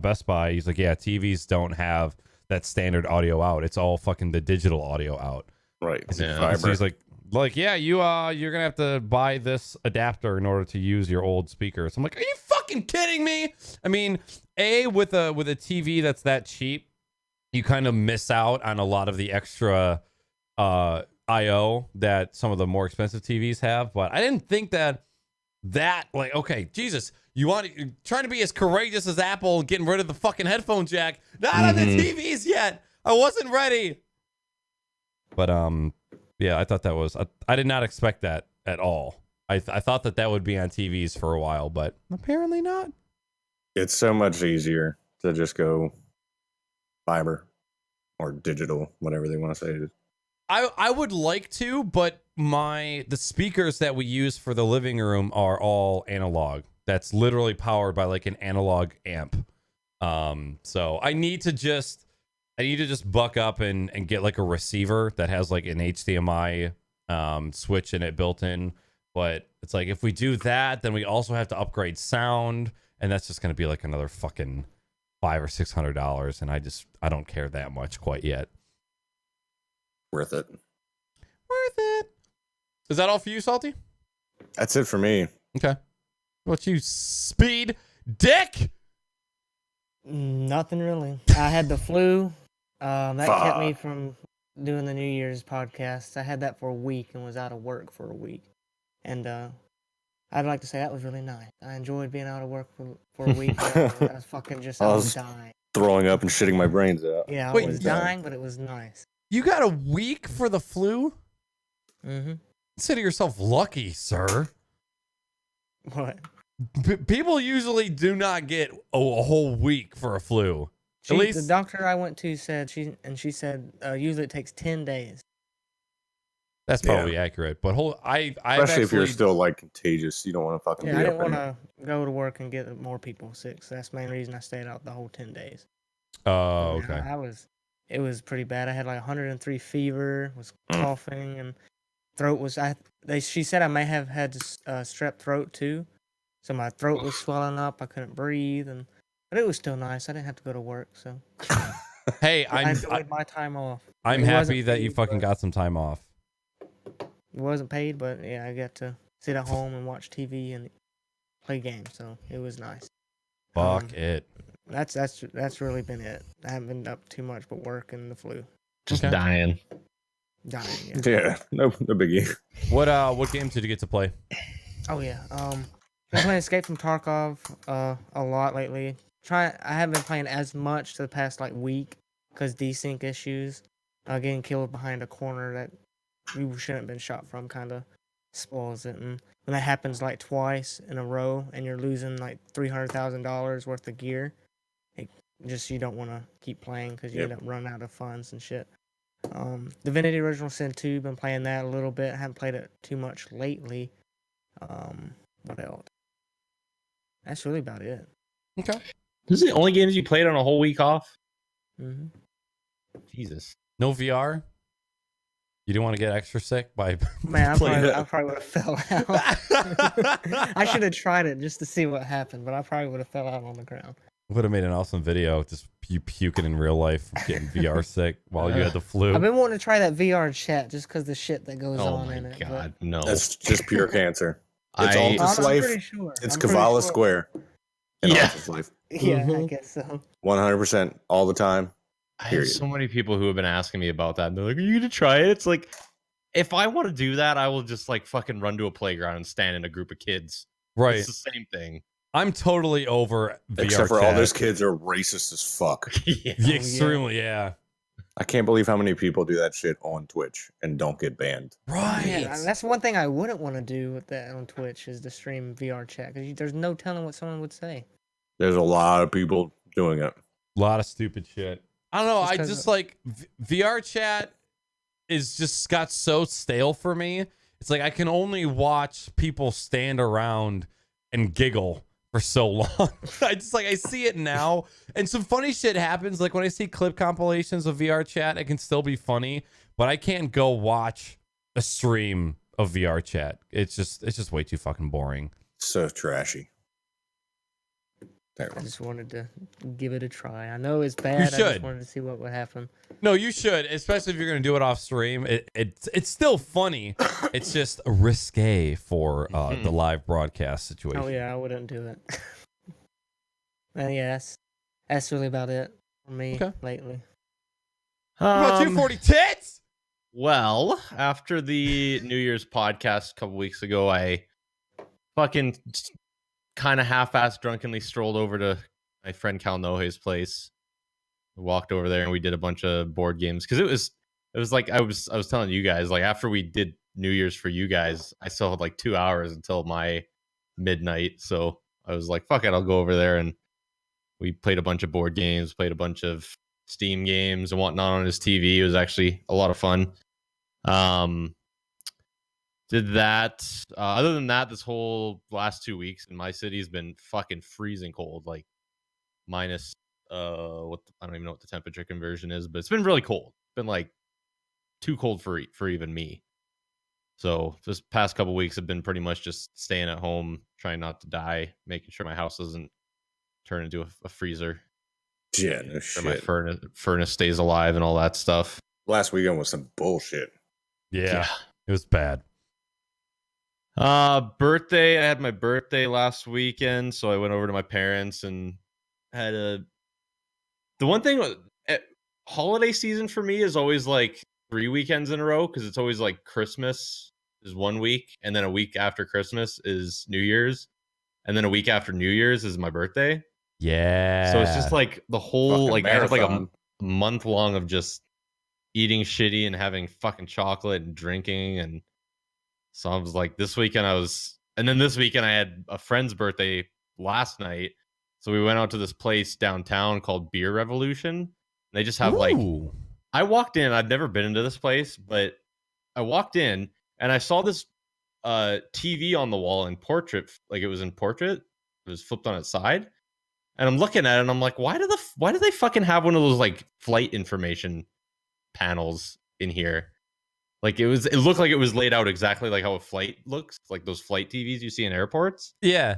Best Buy, he's like, yeah, TVs don't have that standard audio out. It's all fucking the digital audio out. Right. So he's like, yeah, you're gonna have to buy this adapter in order to use your old speakers. I'm like, are you fucking kidding me? I mean, with a TV that's that cheap, you kind of miss out on a lot of the extra IO that some of the more expensive TVs have. But I didn't think that like, okay, Jesus, you're trying to be as courageous as Apple and getting rid of the fucking headphone jack. Not on the TVs yet. I wasn't ready. But yeah, I thought that was I did not expect that at all. I thought that would be on TVs for a while, but apparently not. It's so much easier to just go fiber or digital, whatever they want to say. I would like to, but the speakers that we use for the living room are all analog. That's literally powered by like an analog amp. So I need to just buck up and get like a receiver that has like an HDMI switch in it built in. But it's like, if we do that, then we also have to upgrade sound, and that's just going to be like another fucking $500 or $600, and I don't care that much quite yet. Worth it. Is that all for you, Salty? That's it for me. Okay. What about you, Speed Dick? Nothing really. I had the flu. That kept me from doing the New Year's podcast. I had that for a week and was out of work for a week. And I'd like to say that was really nice. I enjoyed being out of work for a week. I was fucking just I was dying. Throwing up and shitting my brains out. Yeah, I was dying, but it was nice. You got a week for the flu? Mm-hmm. Consider yourself lucky, sir. What? People usually do not get a whole week for a flu. At least the doctor I went to said she said usually it takes 10 days. That's probably accurate, but especially if you're still like contagious, you don't want to fucking. Yeah, I didn't want to go to work and get more people sick. So that's the main reason I stayed out the whole 10 days. Oh, okay. It was pretty bad. I had like 103 fever, was coughing, and throat was. She said I may have had strep throat too, so my throat was swelling up. I couldn't breathe, but it was still nice. I didn't have to go to work, so. Hey, I enjoyed my time off. I'm happy that you fucking got some time off. It wasn't paid, but yeah, I got to sit at home and watch TV and play games, so it was nice. Fuck it. That's really been it. I haven't been up too much but work and the flu. Just dying. Yeah. Yeah, no biggie. What games did you get to play? Oh yeah. Been playing Escape from Tarkov a lot lately. I haven't been playing as much the past like week because desync issues. Getting killed behind a corner that you shouldn't have been shot from kind of spoils it. And when that happens like twice in a row and you're losing like $300,000 worth of gear, you don't want to keep playing because you end up running out of funds and shit. Divinity Original Sin 2, been playing that a little bit. Haven't played it too much lately. What else? That's really about it. Okay. This is the only games you played on a whole week off? Mm-hmm. Jesus. No VR. You didn't want to get extra sick by Man, playing I probably would have fell out. I should have tried it just to see what happened, but I probably would have fell out on the ground. Would have made an awesome video, just you puking in real life, getting VR sick while you had the flu. I've been wanting to try that VR chat just because the shit that goes Oh on my in it. god, no. That's just pure cancer. It's I- Altus I'm Life. pretty sure. It's I'm pretty Kavala sure. Square. In Yeah. Altus Life. Yeah, I Mhm. guess so. 100% all the time. I have Period. so many people who have been asking me about that. And they're like, "Are you gonna try it?" It's like, if I want to do that, I will just like fucking run to a playground and stand in a group of kids. Right. It's the same thing. I'm totally over VR Except for chat. all those kids are racist as fuck. Yeah. Yeah, extremely, yeah. I can't believe how many people do that shit on Twitch and don't get banned. Right. Yeah, that's one thing I wouldn't want to do with that on Twitch is to stream VR chat because there's no telling what someone would say. There's a lot of people doing it. A lot of stupid shit. I don't know. Just I 'cause just of- like VR chat is just got so stale for me. It's like I can only watch people stand around and giggle for so long. I see it now, and some funny shit happens. Like when I see clip compilations of VR chat, it can still be funny, but I can't go watch a stream of VR chat. It's just way too fucking boring. So trashy. I just wanted to give it a try. I know it's bad. I should. just wanted to see what would happen. No, you should, especially if you're gonna do it off stream. It's still funny. It's just risque for the live broadcast situation. Oh yeah, I wouldn't do it. And yeah, that's really about it for me Okay. lately. What about 240 tits? Well, after the New Year's podcast a couple weeks ago, I fucking kind of half-assed drunkenly strolled over to my friend Cal Nohe's place. Walked over there and we did a bunch of board games because it was like I was telling you guys, like after we did New Year's for you guys, I still had like 2 hours until my midnight. So I was like, fuck it, I'll go over there, and we played a bunch of board games, played a bunch of Steam games and whatnot on his TV. It was actually a lot of fun. Did that. Other than that, this whole last 2 weeks in my city has been fucking freezing cold, like minus I don't even know what the temperature conversion is, but it's been really cold. It's been like too cold for even me. So this past couple weeks have been pretty much just staying at home, trying not to die, making sure my house doesn't turn into a freezer. Yeah, no Sure my shit. furnace stays alive and all that stuff. Last weekend was some bullshit. Yeah, it was bad. Birthday. I had my birthday last weekend, so I went over to my parents and had the one thing holiday season for me is always like 3 weekends in a row because it's always like Christmas is 1 week, and then a week after Christmas is New Year's, and then a week after New Year's is my birthday. Yeah. So it's just like the whole Fucking like I have like a marathon. month long of just eating shitty and having fucking chocolate and drinking. And so I was like, this weekend this weekend I had a friend's birthday last night. So we went out to this place downtown called Beer Revolution. They just have like, Ooh. I walked in, I've never been into this place, but I walked in and I saw this TV on the wall in portrait, like it was in portrait. It was flipped on its side. And I'm looking at it and I'm like, why do they fucking have one of those like flight information panels in here? Like it looked like it was laid out exactly like how a flight looks, like those flight TVs you see in airports. Yeah.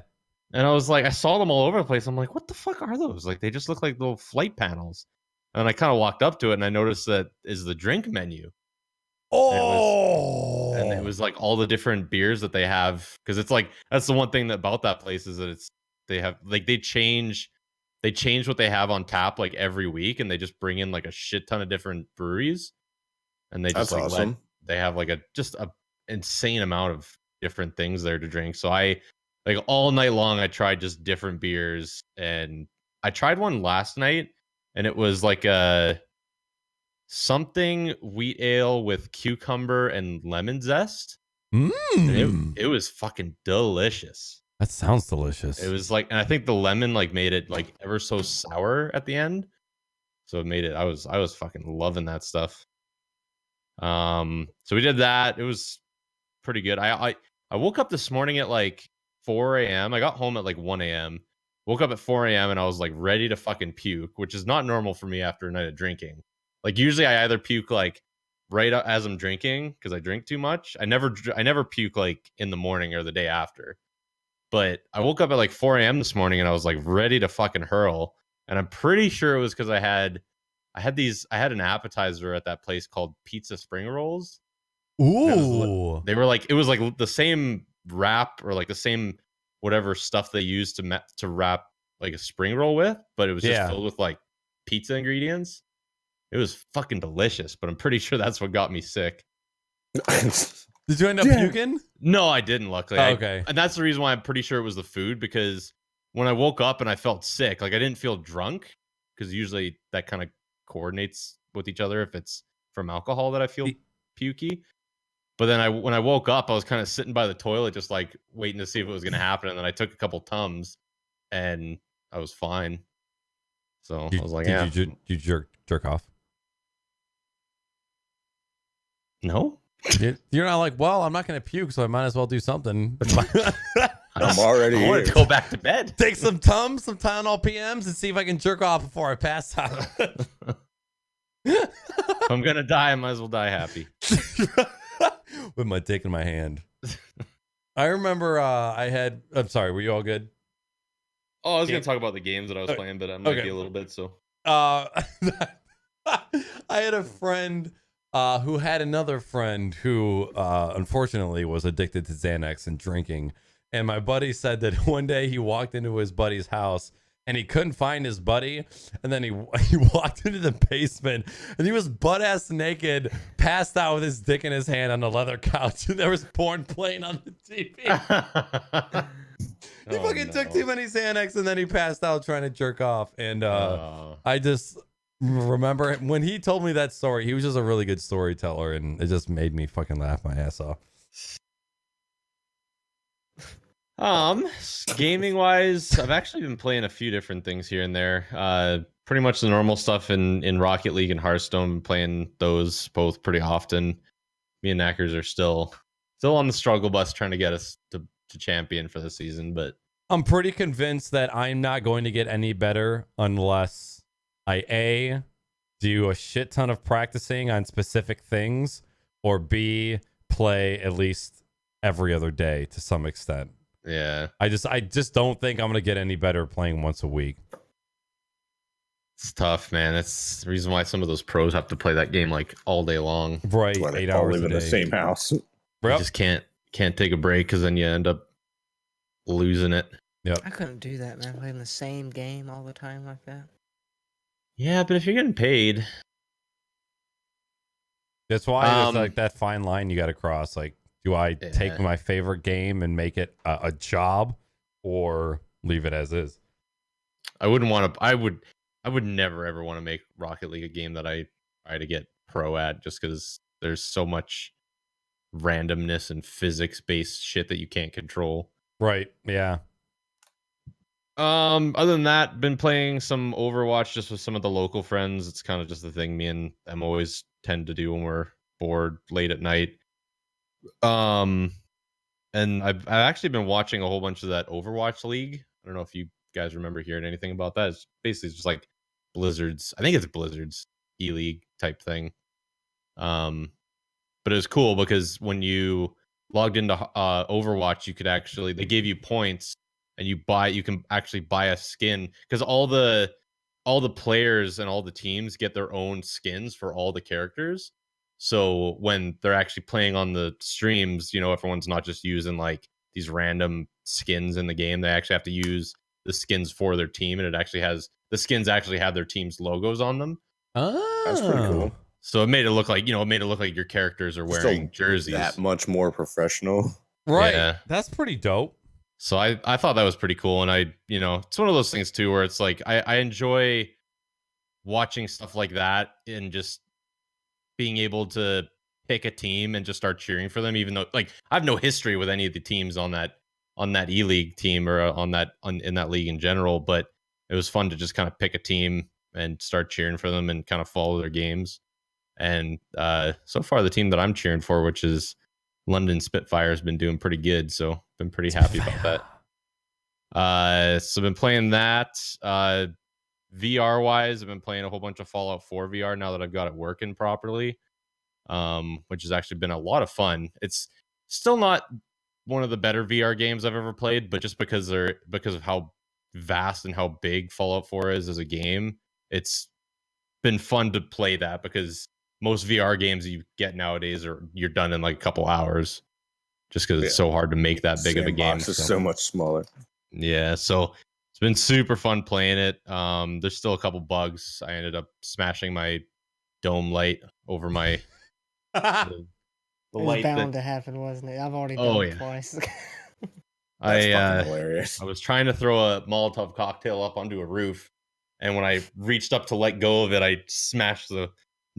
And I was like, I saw them all over the place. I'm like, what the fuck are those? Like they just look like little flight panels. And I kind of walked up to it and I noticed that is the drink menu. Oh. And it was like all the different beers that they have, because it's like that's the one thing about that place is that they have like they change what they have on tap like every week, and they just bring in like a shit ton of different breweries, and they just That's like awesome. they have like a insane amount of different things there to drink. So I like all night long I tried just different beers, and I tried one last night and it was like a something wheat ale with cucumber and lemon zest. And it was fucking delicious. That sounds delicious. It was like, and I think the lemon like made it like ever so sour at the end. So it made it. I was fucking loving that stuff. So we did that. It was pretty good. I woke up this morning at like 4 a.m. I got home at like 1 a.m. Woke up at 4 a.m. and I was like ready to fucking puke, which is not normal for me after a night of drinking. Like usually I either puke like right as I'm drinking because I drink too much. I never puke like in the morning or the day after. But I woke up at like 4 a.m. this morning and I was like ready to fucking hurl. And I'm pretty sure it was because I had an appetizer at that place called Pizza Spring Rolls. Ooh. They were like, it was like the same wrap or like the same whatever stuff they used to wrap like a spring roll with, but it was just filled with like pizza ingredients. It was fucking delicious, but I'm pretty sure that's what got me sick. Did you end up puking? No, I didn't, luckily. Okay. And that's the reason why I'm pretty sure it was the food, because when I woke up and I felt sick, like I didn't feel drunk, because usually that kind of coordinates with each other if it's from alcohol that I feel pukey. But then when I woke up, I was kind of sitting by the toilet, just like waiting to see if it was going to happen. And then I took a couple Tums and I was fine. So I was like, yeah. Did you jerk off? No. You're not like, well, I'm not going to puke, so I might as well do something. I'm already I wanted to go back to bed. Take some Tums, some Tylenol PMs, and see if I can jerk off before I pass out. If I'm going to die, I might as well die happy. With my dick in my hand. I remember I'm sorry, were you all good? Oh, I was going to talk about the games that I was playing, but I might be a little bit, so. I had a friend who had another friend who unfortunately was addicted to Xanax and drinking. And my buddy said that one day he walked into his buddy's house and he couldn't find his buddy. And then he walked into the basement and he was butt-ass naked, passed out with his dick in his hand on the leather couch. And there was porn playing on the TV. He fucking took too many Xanax and then he passed out trying to jerk off. And I just remember when he told me that story, he was just a really good storyteller. And it just made me fucking laugh my ass off. Gaming wise, I've actually been playing a few different things here and there. Pretty much the normal stuff in Rocket League and Hearthstone, playing those both pretty often. Me and Knackers are still on the struggle bus trying to get us to champion for the season, but I'm pretty convinced that I'm not going to get any better unless I do a shit ton of practicing on specific things, or B, play at least every other day to some extent. Yeah. I just don't think I'm going to get any better playing once a week. It's tough, man. That's the reason why some of those pros have to play that game like all day long. Right. Well, 8 they all hours live a in day. the same house. You just can't take a break, because then you end up losing it. Yep. I couldn't do that, man. Playing the same game all the time like that. Yeah, but if you're getting paid, That's why there's like that fine line you got to cross. Like, do I take my favorite game and make it a job, or leave it as is? I wouldn't want to. I would never ever want to make Rocket League a game that I try to get pro at, just because there's so much randomness and physics based shit that you can't control. Right. Yeah. Other than that, been playing some Overwatch just with some of the local friends. It's kind of just the thing me and them always tend to do when we're bored late at night. And I've actually been watching a whole bunch of that Overwatch League. I don't know if you guys remember hearing anything about that. It's basically just like Blizzard's, I think it's Blizzard's E-League type thing. But it was cool because when you logged into Overwatch, you could actually, they gave you points, and you can actually buy a skin, because all the players and all the teams get their own skins for all the characters. So when they're actually playing on the streams, everyone's not just using like these random skins in the game. They actually have to use the skins for their team, and the skins actually have their team's logos on them. Oh, That's pretty cool. So it made it look like, your characters are wearing jerseys. That much more professional. Right. Yeah. That's pretty dope. So I thought that was pretty cool. And it's one of those things too, where it's like, I enjoy watching stuff like that and just being able to pick a team and just start cheering for them, even though like I have no history with any of the teams on that E-League team or in that league in general. But it was fun to just kind of pick a team and start cheering for them and kind of follow their games. And so far, the team that I'm cheering for, which is London Spitfire, has been doing pretty good. So been pretty happy about that. So I've been playing that. VR wise, I've been playing a whole bunch of Fallout 4 VR now that I've got it working properly, which has actually been a lot of fun. It's still not one of the better VR games I've ever played, but just because of how vast and how big Fallout 4 is as a game, it's been fun to play that, because most VR games you get nowadays you're done in like a couple hours, just because it's so hard to make that big of a game. Sandbox is so much smaller. Yeah, so it's been super fun playing it. There's still a couple bugs. I ended up smashing my dome light over my the It was light bound that to happen, wasn't it? I've already Oh, done it yeah. twice. That's I fucking hilarious. I was trying to throw a Molotov cocktail up onto a roof, and when I reached up to let go of it, I smashed the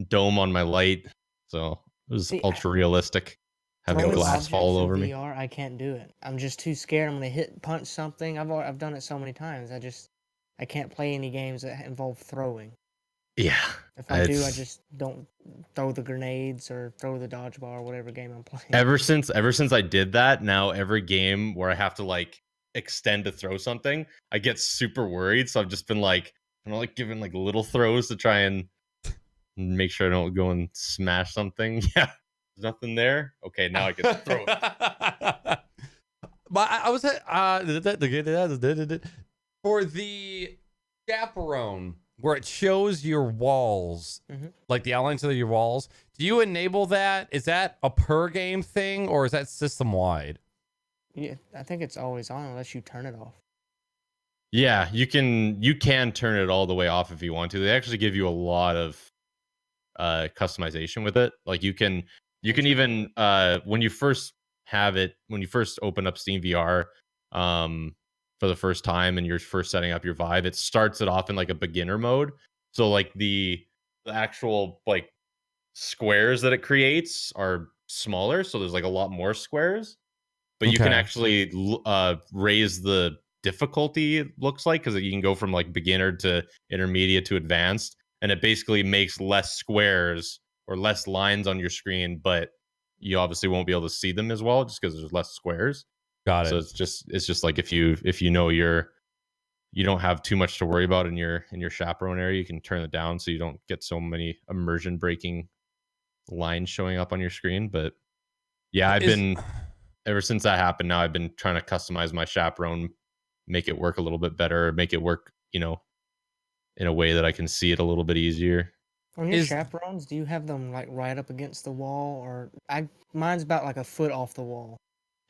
dome on my light. So it was See, ultra realistic, having Throwing glass objects fall in over me. VR, I can't do it. I'm just too scared. I'm gonna punch something. I've done it so many times. I can't play any games that involve throwing. Yeah, If I do, I it's just don't throw the grenades or throw the dodgeball or whatever game I'm playing. ever since I did that. Now every game where I have to like extend to throw something, I get super worried. So I've just been like, giving like little throws to try and make sure I don't go and smash something. Yeah, there's nothing there. Okay, now I can throw it. But I was for the chaperone where it shows your walls, like the outlines of your walls. Do you enable that? Is that a per game thing, or is that system wide? Yeah, I think it's always on unless you turn it off. Yeah, you can turn it all the way off if you want to. They actually give you a lot of customization with it. Like you can even when you first open up Steam VR for the first time and you're first setting up your Vive, it starts it off in like a beginner mode. So like the actual like squares that it creates are smaller, so there's like a lot more squares, but you can Okay. actually raise the difficulty, it looks like, because you can go from like beginner to intermediate to advanced, and it basically makes less squares or less lines on your screen, but you obviously won't be able to see them as well just because there's less squares. Got So it. it's just like if you know you don't have too much to worry about in your chaperone area, you can turn it down so you don't get so many immersion breaking lines showing up on your screen. But yeah, I've been ever since that happened. Now I've been trying to customize my chaperone, make it work a little bit better, make it work, in a way that I can see it a little bit easier. On your chaperones, do you have them like right up against the wall, or mine's about like a foot off the wall?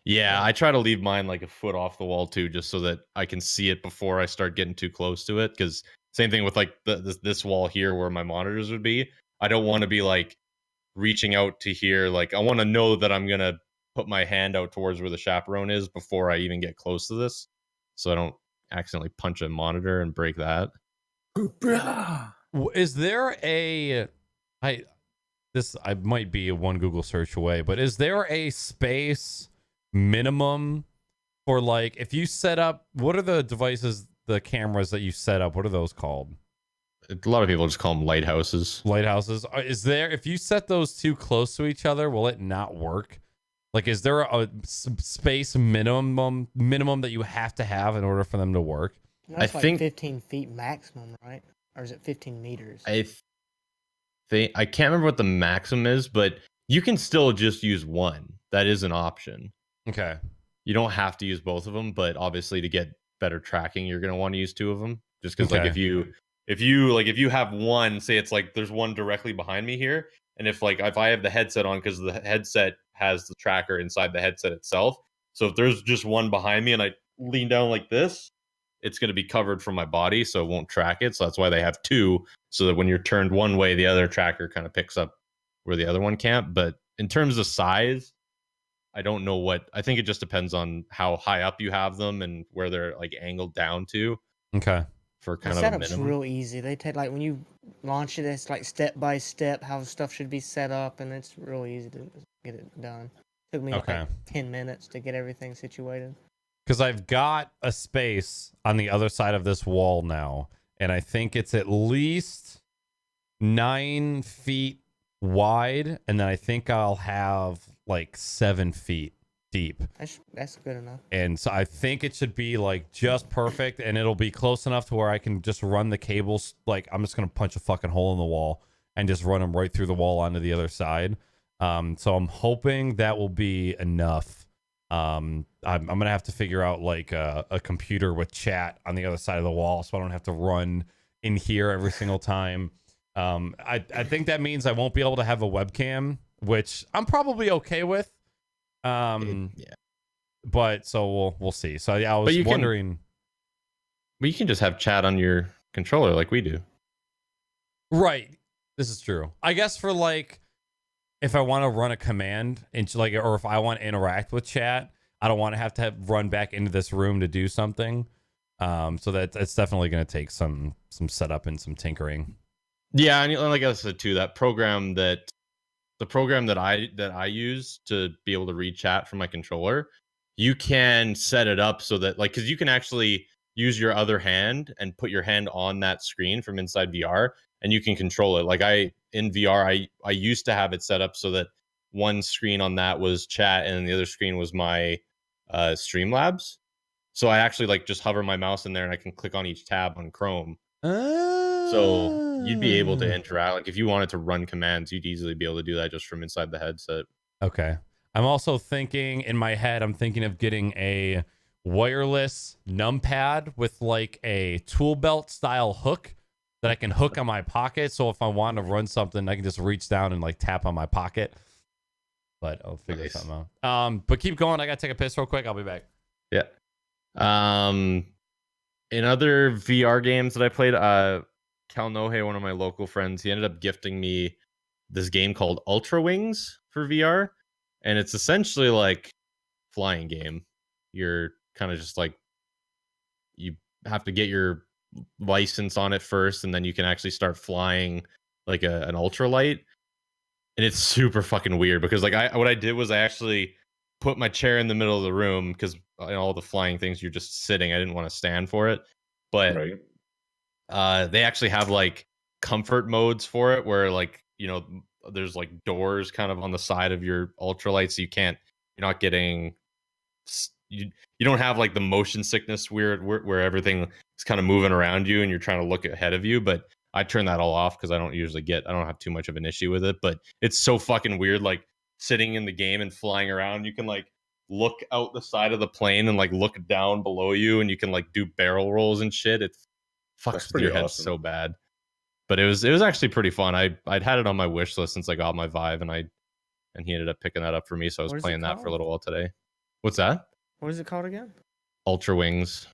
Yeah, I try to leave mine like a foot off the wall too, just so that I can see it before I start getting too close to it. Because same thing with like this wall here where my monitors would be. I don't want to be like reaching out to here. Like I want to know that I'm gonna put my hand out towards where the chaperone is before I even get close to this, so I don't accidentally punch a monitor and break that. Is there I might be one Google search away, but is there a space minimum for, like, if you set up, what are the devices, the cameras that you set up, what are those called? A lot of people just call them lighthouses. Lighthouses. Is there, if you set those too close to each other, will it not work? Like, is there a space minimum that you have to have in order for them to work? That's I like think 15 feet maximum, right? Or is it 15 meters? I can't remember what the maximum is, but you can still just use one. That is an option. Okay. You don't have to use both of them, but obviously to get better tracking, you're going to want to use two of them. Just because, like, Okay. if you have one, say it's like there's one directly behind me here, and if I have the headset on, because the headset has the tracker inside the headset itself, so if there's just one behind me and I lean down like this, it's going to be covered from my body, so it won't track it. So that's why they have two, so that when you're turned one way, the other tracker kind of picks up where the other one can't. But in terms of size, I don't know what. I think it just depends on how high up you have them and where they're like angled down to. Okay. For The kind of a setup's minimum. real easy. They take, like, when you launch it, it's like step by step how stuff should be set up, and it's real easy to get it done. Took me Okay. like 10 minutes to get everything situated. Because I've got a space on the other side of this wall now, and I think it's at least 9 feet wide, and then I think I'll have like 7 feet deep. That's good enough. And so I think it should be like just perfect, and it'll be close enough to where I can just run the cables. Like I'm just gonna punch a fucking hole in the wall and just run them right through the wall onto the other side. So I'm hoping that will be enough. I'm gonna have to figure out like a computer with chat on the other side of the wall, so I don't have to run in here every single time. I think that means I won't be able to have a webcam, which I'm probably okay with. Yeah. But so we'll see. So yeah, I was wondering. But you can just have chat on your controller like we do. Right. This is true. I guess for like if I want to run a command into like, or if I want to interact with chat, I don't want to have run back into this room to do something. So that's definitely going to take some setup and some tinkering. Yeah, and like I said too, the program that I use to be able to read chat from my controller, you can set it up so that like because you can actually use your other hand and put your hand on that screen from inside VR, and you can control it. Like in VR, I used to have it set up so that one screen on that was chat and the other screen was my Streamlabs. So I actually like just hover my mouse in there and I can click on each tab on Chrome. So you'd be able to interact. Like if you wanted to run commands, you'd easily be able to do that just from inside the headset. Okay. I'm also thinking in my head, I'm thinking of getting a wireless numpad with like a tool belt style hook that I can hook on my pocket. So if I want to run something, I can just reach down and like tap on my pocket. But I'll figure something out. But keep going. I gotta take a piss real quick. I'll be back. Yeah. In other VR games that I played, Kalnohe, one of my local friends, he ended up gifting me this game called Ultra Wings for VR, and it's essentially like flying game. You're kind of just like you have to get your license on it first, and then you can actually start flying like an ultralight. And it's super fucking weird because like what I did was I actually put my chair in the middle of the room because all the flying things you're just sitting. I didn't want to stand for it, but they actually have like comfort modes for it where like there's like doors kind of on the side of your ultralight, so you're not getting you don't have like the motion sickness weird where everything is kind of moving around you and you're trying to look ahead of you. But I turn that all off because I don't have too much of an issue with it. But it's so fucking weird, like sitting in the game and flying around. You can like look out the side of the plane and like look down below you, and you can like do barrel rolls and shit. It fucks with your head so bad. But it was actually pretty fun. I'd had it on my wish list since I got my Vive, and he ended up picking that up for me. So I was playing that for a little while today. What's that? What is it called again? Ultra Wings.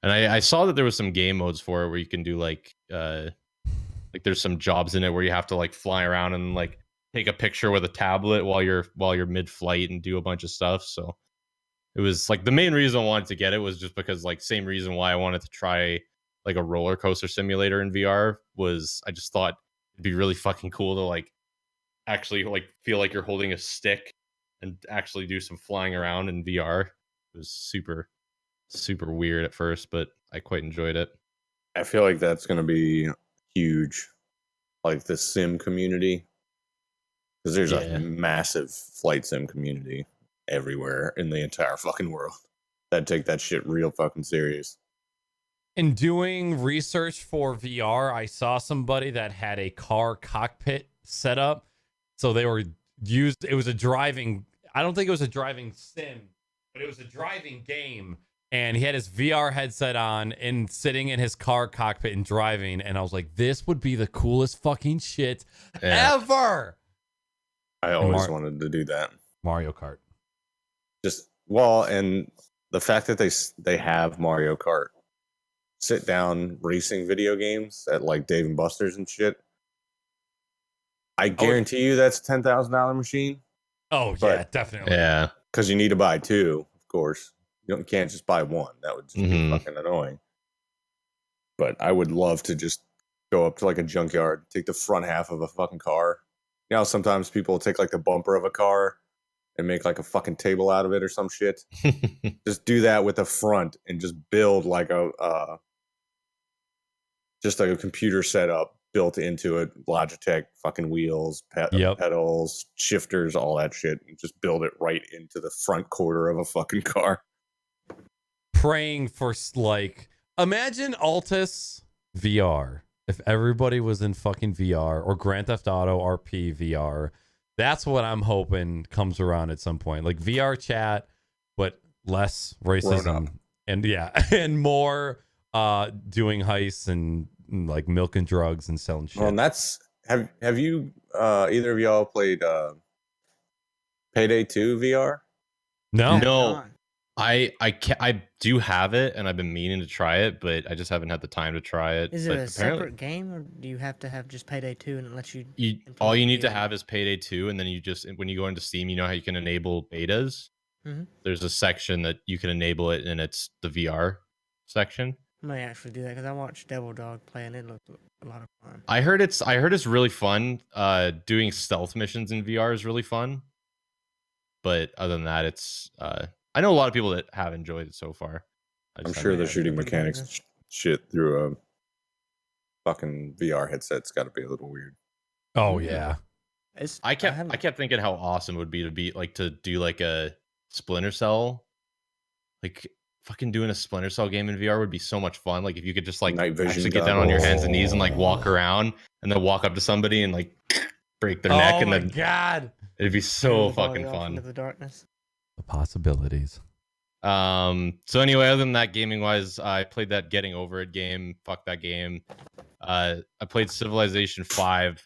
And I saw that there was some game modes for it where you can do like there's some jobs in it where you have to like fly around and like take a picture with a tablet while you're mid-flight and do a bunch of stuff. So it was like the main reason I wanted to get it was just because like same reason why I wanted to try like a roller coaster simulator in VR was I just thought it'd be really fucking cool to like actually like feel like you're holding a stick and actually do some flying around in VR. It was super, super weird at first, but I quite enjoyed it. I feel like that's going to be huge, like the sim community, because there's a massive flight sim community everywhere in the entire fucking world that take that shit real fucking serious. In doing research for VR, I saw somebody that had a car cockpit set up. So they were it was a driving, I don't think it was a driving sim, but it was a driving game. And he had his VR headset on and sitting in his car cockpit and driving. And I was like, this would be the coolest fucking shit ever. I always wanted to do that. Mario Kart. And the fact that they have Mario Kart sit down racing video games at like Dave and Buster's and shit. I guarantee you that's a $10,000 machine. Oh, yeah, definitely. Yeah. Because you need to buy two, of course. You can't just buy one. That would just be fucking annoying. But I would love to just go up to like a junkyard, take the front half of a fucking car. You know, sometimes people take like the bumper of a car and make like a fucking table out of it or some shit. Just do that with the front and just build like just like a computer setup built into it. Logitech fucking wheels, Yep. pedals, shifters, all that shit. You just build it right into the front quarter of a fucking car. Praying for like, imagine Altus VR. If everybody was in fucking VR or Grand Theft Auto RP VR, that's what I'm hoping comes around at some point. Like VR chat, but less racism and and more doing heists and like milking drugs and selling shit. Well, and that's have you either of y'all played Payday 2 VR? No. No. I do have it, and I've been meaning to try it, but I just haven't had the time to try it. Is it But a apparently, separate game, or do you have to have just Payday 2 and it lets you? all you implement need to VR? have is Payday 2, and then you just when you go into Steam, you know how you can enable betas. Mhm. There's a section that you can enable it, and it's the VR section. I may actually do that because I watched Devil Dog play and it looked a lot of fun. I heard it's really fun. Doing stealth missions in VR is really fun. But other than that, it's I know a lot of people that have enjoyed it so far. I'm sure the shooting Yeah. mechanics shit through a fucking VR headset's got to be a little weird. Oh yeah. I kept thinking how awesome it would be to do like a Splinter Cell, like fucking doing a Splinter Cell game in VR would be so much fun. Like if you could just like Night vision actually get down on your hands and knees and like walk Oh. around and then walk up to somebody and like break their neck Oh and my then god. it'd be so the body fucking off fun. into the darkness. The possibilities. So anyway, other than that, gaming wise, I played that Getting Over It game. Fuck that game. I played Civilization 5.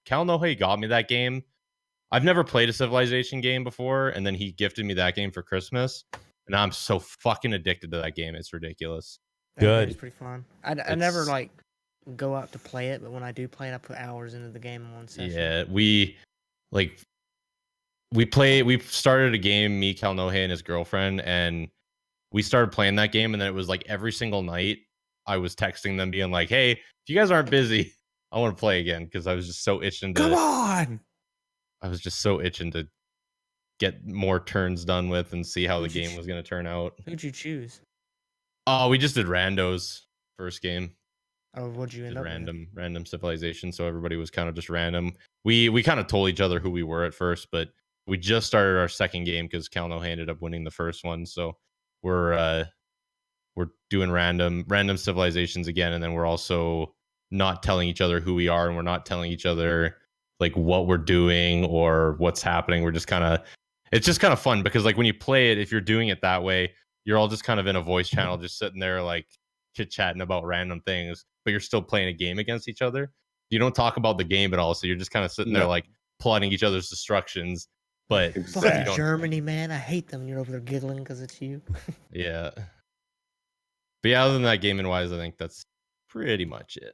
Cal Nohe got me that game. I've never played a Civilization game before, and then he gifted me that game for Christmas, and I'm so fucking addicted to that game. It's ridiculous. Good. It's pretty fun. I never like go out to play it, but when I do play it, I put hours into the game in one session. Yeah, we started a game, me, Cal Nohe, and his girlfriend, and we started playing that game, and then it was like every single night I was texting them being like, hey, if you guys aren't busy, I want to play again, because I was just so itching to Come on! I was just so itching to get more turns done with and see how the game was going to turn out. Who'd you choose? Oh, we just did randos first game. Oh, what'd you end up with? Random civilization, so everybody was kind of just random. We kind of told each other who we were at first, but we just started our second game because Cal Nohe ended up winning the first one, so we're doing random civilizations again, and then we're also not telling each other who we are, and we're not telling each other like what we're doing or what's happening. We're just it's just kind of fun because like when you play it, if you're doing it that way, you're all just kind of in a voice channel, just sitting there like chit-chatting about random things, but you're still playing a game against each other. You don't talk about the game at all, so you're just kind of sitting there like plotting each other's destructions. But Fucking Germany, man, I hate them. You're over there giggling because it's you. Yeah. But yeah, other than that, gaming wise, I think that's pretty much it.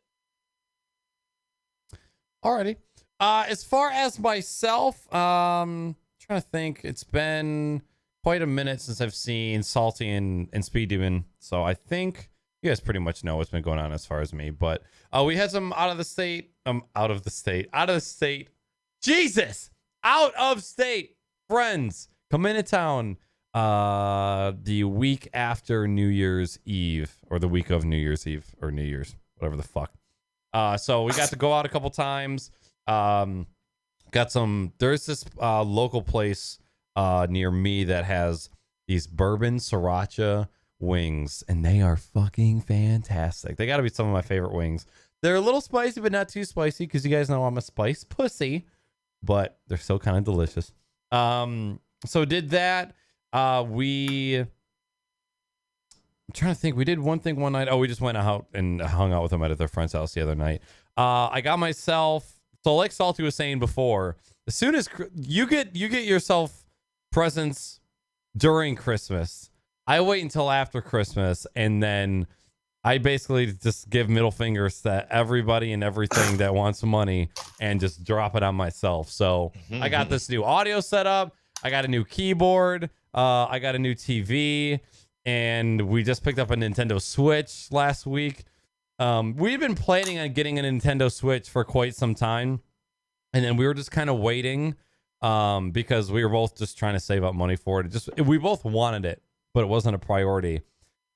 Alrighty. As far as myself, trying to think, it's been quite a minute since I've seen Salty and Speed Demon, so I think you guys pretty much know what's been going on as far as me. But we had some out of state friends come into town the week after New Year's Eve, or the week of New Year's Eve, or New Year's, whatever the fuck. So we got to go out a couple times. There's this local place near me that has these bourbon sriracha wings, and they are fucking fantastic. They got to be some of my favorite wings. They're a little spicy, but not too spicy, because you guys know I'm a spice pussy, but they're still kind of delicious. So did that. I'm trying to think. We did one thing one night. Oh, we just went out and hung out with them at their friend's house the other night. I got myself, so like Salty was saying before, as soon as you get yourself presents during Christmas, I wait until after Christmas, and then I basically just give middle fingers to everybody and everything that wants money and just drop it on myself. So I got this new audio setup. I got a new keyboard. I got a new TV, and we just picked up a Nintendo Switch last week. We've been planning on getting a Nintendo Switch for quite some time, and then we were just kind of waiting because we were both just trying to save up money for it. We both wanted it, but it wasn't a priority.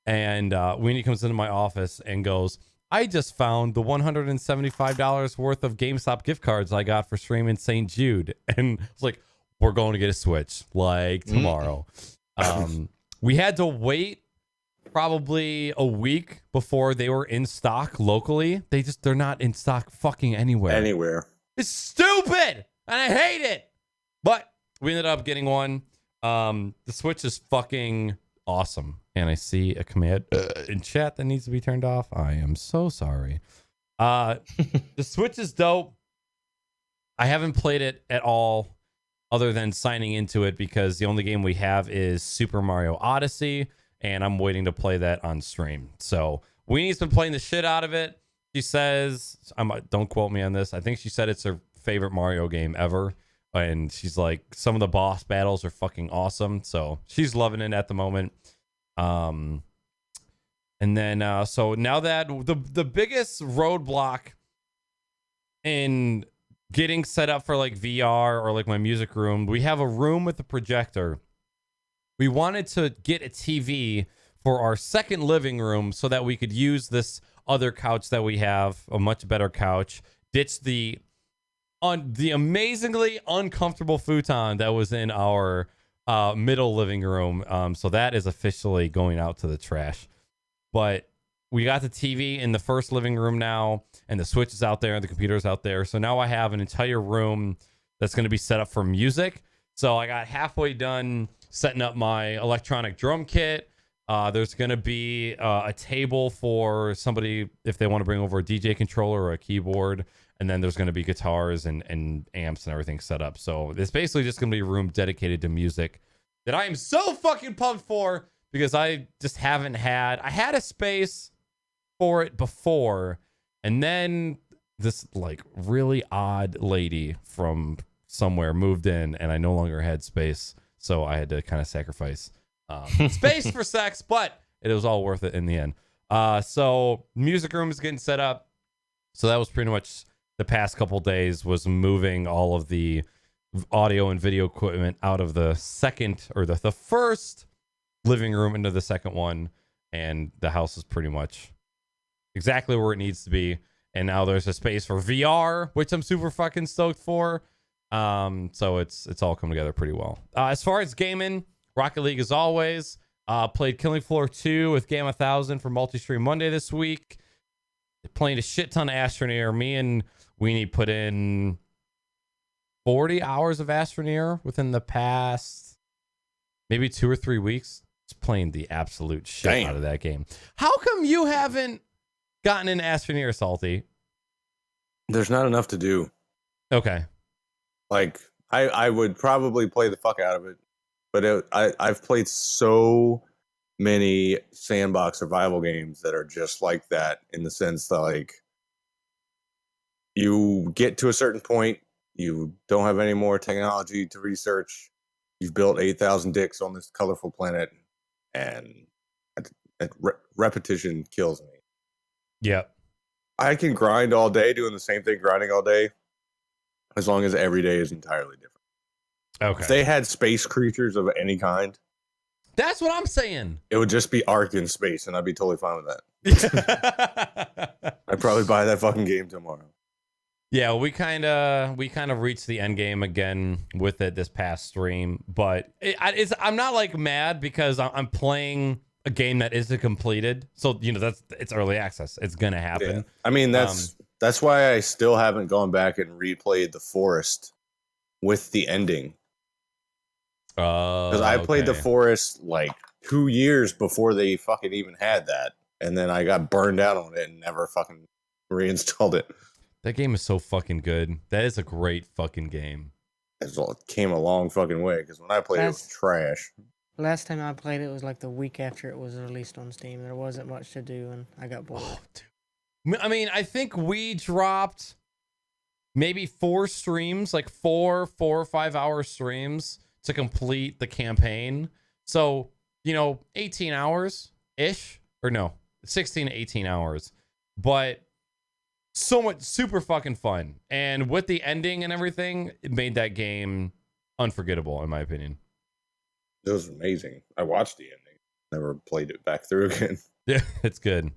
And Weenie comes into my office and goes, I just found the $175 worth of GameStop gift cards I got for streaming St. Jude. And it's like, we're going to get a Switch like tomorrow. We had to wait probably a week before they were in stock locally. They're not in stock fucking anywhere. It's stupid and I hate it. But we ended up getting one. The Switch is fucking awesome. And I see a command in chat that needs to be turned off. I am so sorry. The Switch is dope. I haven't played it at all other than signing into it because the only game we have is Super Mario Odyssey, and I'm waiting to play that on stream. So Weenie's been playing the shit out of it. She says, don't quote me on this, I think she said it's her favorite Mario game ever. And she's like, some of the boss battles are fucking awesome. So she's loving it at the moment. And then so now that the biggest roadblock in getting set up for like VR or like my music room, we have a room with a projector. We wanted to get a TV for our second living room so that we could use this other couch that we have, a much better couch, ditch the amazingly uncomfortable futon that was in our middle living room. So that is officially going out to the trash. But we got the TV in the first living room now, and the Switch is out there, and the computer's out there. So now I have an entire room that's going to be set up for music. So I got halfway done setting up my electronic drum kit. There's going to be a table for somebody if they want to bring over a DJ controller or a keyboard. And then there's going to be guitars and amps and everything set up. So it's basically just going to be a room dedicated to music that I am so fucking pumped for because I just haven't had. I had a space for it before. And then this like really odd lady from somewhere moved in and I no longer had space. So I had to kind of sacrifice space for sex, but it was all worth it in the end. So music room is getting set up. So that was pretty much the past couple days was moving all of the audio and video equipment out of the second or the first living room into the second one. And the house is pretty much exactly where it needs to be. And now there's a space for VR, which I'm super fucking stoked for. So it's all come together pretty well. As far as gaming, Rocket League as always. Played Killing Floor 2 with Game 1000 for Multi-Stream Monday this week. Playing a shit ton of Astroneer. Me and Weenie put in 40 hours of Astroneer within the past maybe 2 or 3 weeks. Just playing the absolute shit out of that game. How come you haven't gotten in Astroneer, Salty? There's not enough to do. Okay. Like, I would probably play the fuck out of it. But I've played so many sandbox survival games that are just like that in the sense that, like, you get to a certain point, you don't have any more technology to research, you've built 8,000 dicks on this colorful planet, and repetition kills me. Yeah. I can grind all day doing the same thing, grinding all day, as long as every day is entirely different. Okay. If they had space creatures of any kind, that's what I'm saying. It would just be Ark in space, and I'd be totally fine with that. I'd probably buy that fucking game tomorrow. Yeah, we kind of reached the end game again with it this past stream, but I'm not like mad because I'm playing a game that isn't completed. So it's early access. It's gonna happen. Yeah. I mean that's why I still haven't gone back and replayed The Forest with the ending. Because I played The Forest like 2 years before they fucking even had that, and then I got burned out on it and never fucking reinstalled it. That game is so fucking good. That is a great fucking game. It came a long fucking way because when I played it was trash. Last time I played it was like the week after it was released on Steam. There wasn't much to do, and I got bored. I mean, I think we dropped maybe 4 streams, like 4 or 5 hour streams to complete the campaign. So, 18 hours ish, or no, 16 to 18 hours, but so much super fucking fun. And with the ending and everything, it made that game unforgettable in my opinion. It was amazing. I watched the ending, never played it back through again. Yeah, it's good.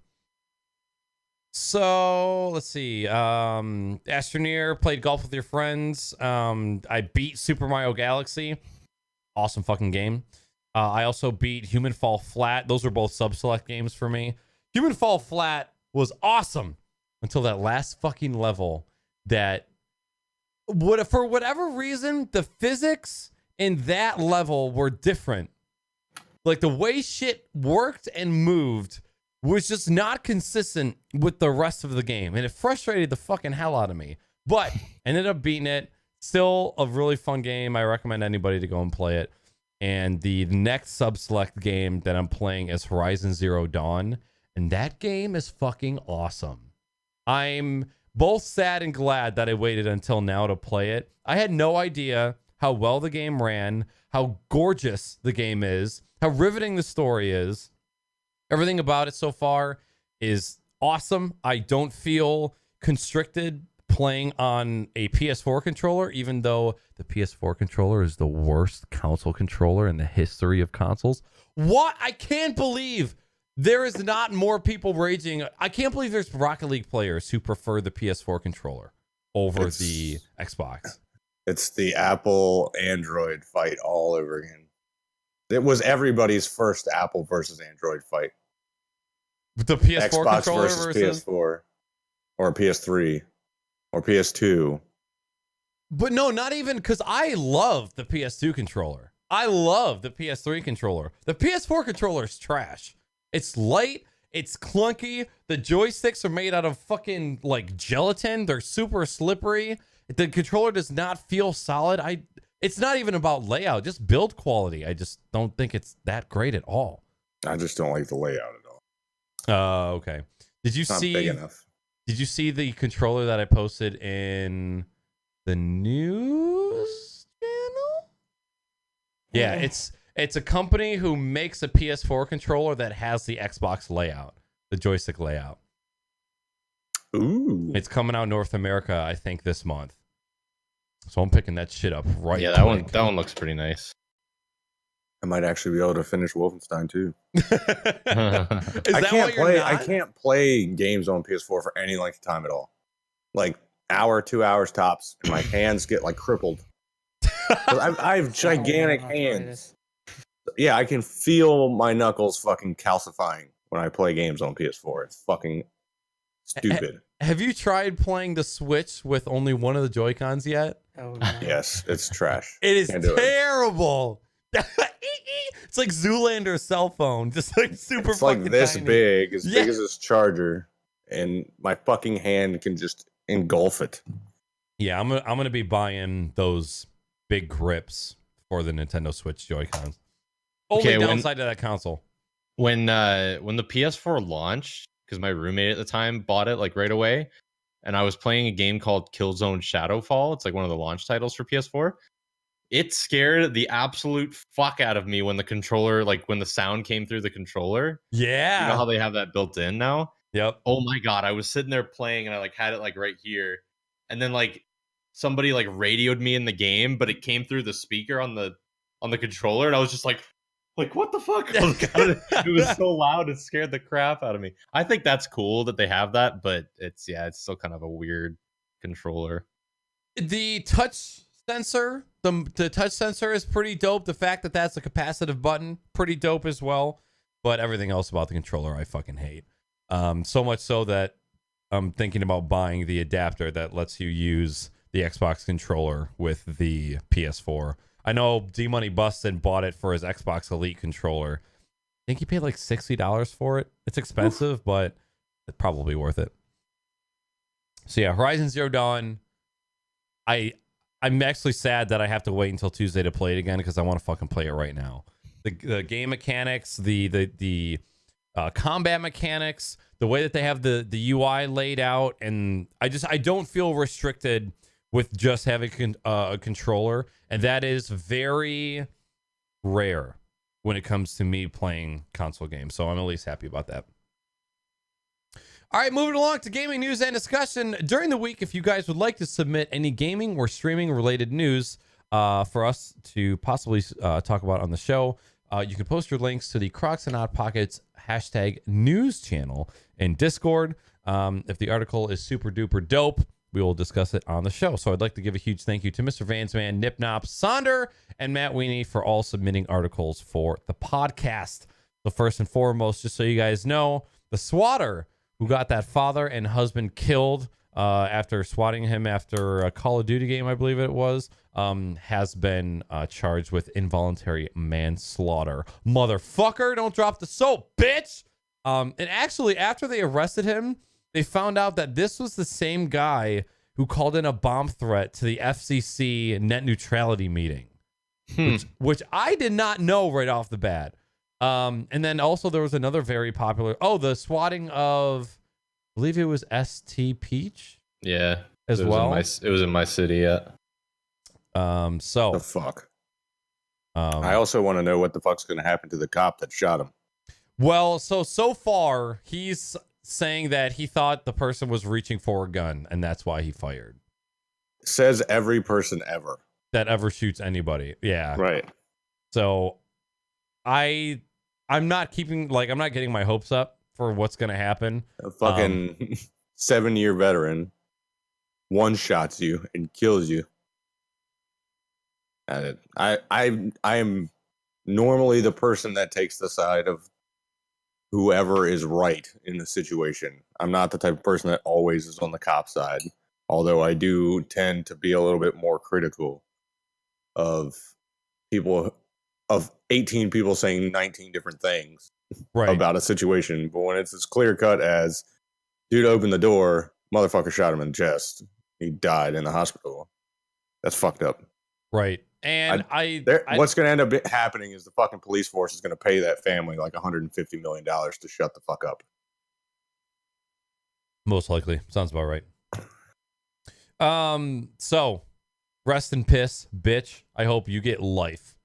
So let's see. Astroneer, played golf with your friends. I beat Super Mario Galaxy. Awesome fucking game. I also beat Human Fall Flat. Those were both sub-select games for me. Human Fall Flat was awesome until that last fucking level that would, for whatever reason, the physics in that level were different. Like the way shit worked and moved was just not consistent with the rest of the game. And it frustrated the fucking hell out of me. But ended up beating it. Still a really fun game. I recommend anybody to go and play it. And the next sub-select game that I'm playing is Horizon Zero Dawn. And that game is fucking awesome. I'm both sad and glad that I waited until now to play it. I had no idea how well the game ran, how gorgeous the game is, how riveting the story is. Everything about it so far is awesome. I don't feel constricted playing on a PS4 controller, even though the PS4 controller is the worst console controller in the history of consoles. What? I can't believe there is not more people raging. I can't believe there's Rocket League players who prefer the PS4 controller over the Xbox. It's the Apple Android fight all over again. It was everybody's first Apple versus Android fight. The PS4 Xbox controller versus PS4 or PS3 or PS2. But no, not even, because I love the PS2 controller. I love the PS3 controller. The PS4 controller is trash. It's light. It's clunky. The joysticks are made out of fucking like gelatin. They're super slippery. The controller does not feel solid. It's not even about layout, just build quality. I just don't think it's that great at all. I just don't like the layout at all. Okay. Did you It's not see? big enough. Did you see the controller that I posted in the news channel? Yeah, it's a company who makes a PS4 controller that has the Xbox layout, the joystick layout. Ooh. It's coming out North America, I think, this month. So I'm picking that shit up right. Yeah, that one looks pretty nice. I might actually be able to finish Wolfenstein too. Is that why you're not? I can't play games on PS4 for any length of time at all. Like hour, 2 hours tops, and my hands get like crippled. I have gigantic hands. Yeah, I can feel my knuckles fucking calcifying when I play games on PS4. It's fucking stupid. Have you tried playing the Switch with only one of the Joy-Cons yet? Oh, no. Yes, it's trash. It is Can't do it. terrible. It's like Zoolander's cell phone, just like super. It's like fucking this tiny. big, as Yeah. big as this charger, and my fucking hand can just engulf it. Yeah, I'm gonna be buying those big grips for the Nintendo Switch Joy-Cons. Only Okay, downside to that console. When the PS4 launched, because my roommate at the time bought it like right away, and I was playing a game called Killzone Shadowfall. It's like one of the launch titles for PS4. It scared the absolute fuck out of me when the controller, like when the sound came through the controller. Yeah. You know how they have that built in now? Yep. Oh my god, I was sitting there playing and I like had it like right here. And then like somebody like radioed me in the game, but it came through the speaker on the controller, and I was just like what the fuck? I was it was so loud, it scared the crap out of me. I think that's cool that they have that, but it's still kind of a weird controller. The touch sensor, the touch sensor is pretty dope. The fact that that's a capacitive button, pretty dope as well. But everything else about the controller, I fucking hate. So much so that I'm thinking about buying the adapter that lets you use the Xbox controller with the PS4. I know D-Money busted bought it for his Xbox Elite controller. I think he paid like $60 for it. It's expensive, but it's probably worth it. So yeah, Horizon Zero Dawn. I'm actually sad that I have to wait until Tuesday to play it again because I want to fucking play it right now. The game mechanics, the combat mechanics, the way that they have the UI laid out, and I don't feel restricted with just having a controller, and that is very rare when it comes to me playing console games. So I'm at least happy about that. All right, moving along to gaming news and discussion. During the week, if you guys would like to submit any gaming or streaming related news for us to possibly talk about on the show, you can post your links to the Crocs and Odd Pockets #news channel in Discord. If the article is super duper dope, we will discuss it on the show. So I'd like to give a huge thank you to Mr. Vansman, Nipnop, Sonder, and Matt Weenie for all submitting articles for the podcast. So first and foremost, just so you guys know, the swatter who got that father and husband killed after swatting him after a Call of Duty game, I believe it was, has been charged with involuntary manslaughter. Motherfucker, don't drop the soap, bitch! And actually, after they arrested him, they found out that this was the same guy who called in a bomb threat to the FCC net neutrality meeting, which I did not know right off the bat. And then also there was another very popular, the swatting of, I believe it was ST Peach. Yeah. As it well. it was in my city, yeah. So The fuck. I also want to know what the fuck's going to happen to the cop that shot him. Well, so far he's saying that he thought the person was reaching for a gun, and that's why he fired. Says every person ever that ever shoots anybody. Yeah. Right. So I'm not getting my hopes up for what's going to happen. A fucking 7-year veteran one-shots you and kills you. I am normally the person that takes the side of whoever is right in the situation. I'm not the type of person that always is on the cop side, although I do tend to be a little bit more critical of 18 people saying 19 different things about a situation. But when it's as clear cut as dude opened the door, motherfucker shot him in the chest, he died in the hospital, that's fucked up. Right. And what's going to end up happening is the fucking police force is going to pay that family like $150 million to shut the fuck up. Most likely. Sounds about right. So rest in piss, bitch. I hope you get life.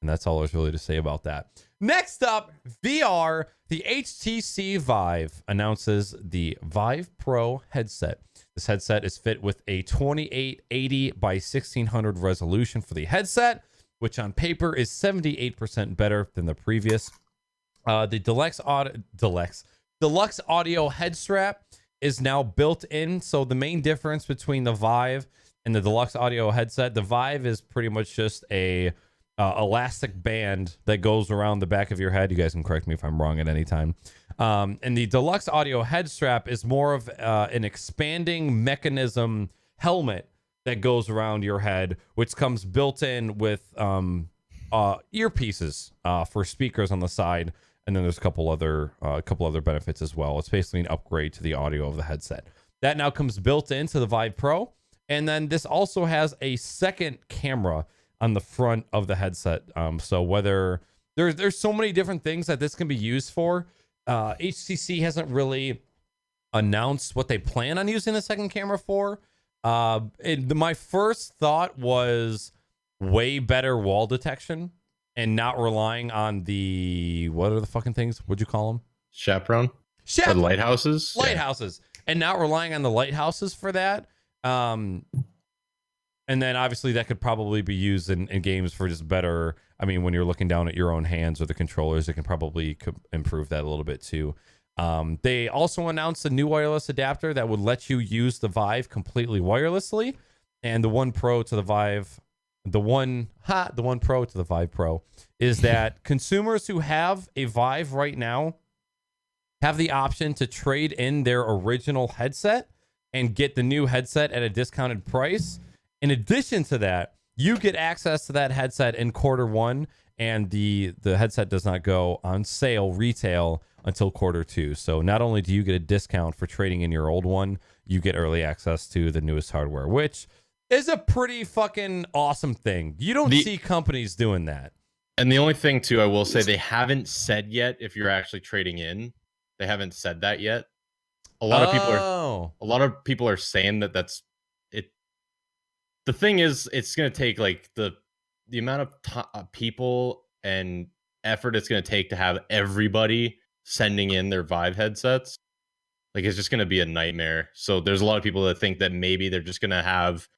And that's all there's really to say about that. Next up, VR. The HTC Vive announces the Vive Pro headset. This headset is fit with a 2880 by 1600 resolution for the headset, which on paper is 78% better than the previous. The deluxe audio head strap is now built in. So the main difference between the Vive and the deluxe audio headset, the Vive is pretty much just a elastic band that goes around the back of your head. You guys can correct me if I'm wrong at any time. And the deluxe audio head strap is more of an expanding mechanism helmet that goes around your head, which comes built in with earpieces for speakers on the side. And then there's a couple other benefits as well. It's basically an upgrade to the audio of the headset. That now comes built into the Vive Pro. And then this also has a second camera on the front of the headset. So whether there's so many different things that this can be used for. HTC hasn't really announced what they plan on using the second camera for. My first thought was way better wall detection and not relying on the, what are the fucking things? What'd you call them? Chaperone? The lighthouses? Lighthouses. Yeah. And not relying on the lighthouses for that. And then obviously that could probably be used in games for just better. I mean, when you're looking down at your own hands or the controllers, it can probably improve that a little bit too. They also announced a new wireless adapter that would let you use the Vive completely wirelessly. And the One Pro to the Vive, the One Pro to the Vive Pro is that consumers who have a Vive right now have the option to trade in their original headset and get the new headset at a discounted price. In addition to that, you get access to that headset in Q1, and the headset does not go on sale retail until Q2. So not only do you get a discount for trading in your old one, you get early access to the newest hardware, which is a pretty fucking awesome thing. You don't see companies doing that. And the only thing too, I will say, they haven't said yet if you're actually trading in. They haven't said that yet. A lot of people are saying that that's it. The thing is, it's going to take like the amount of people and effort it's going to take to have everybody sending in their Vive headsets. Like, it's just going to be a nightmare. So there's a lot of people that think that maybe they're just going to have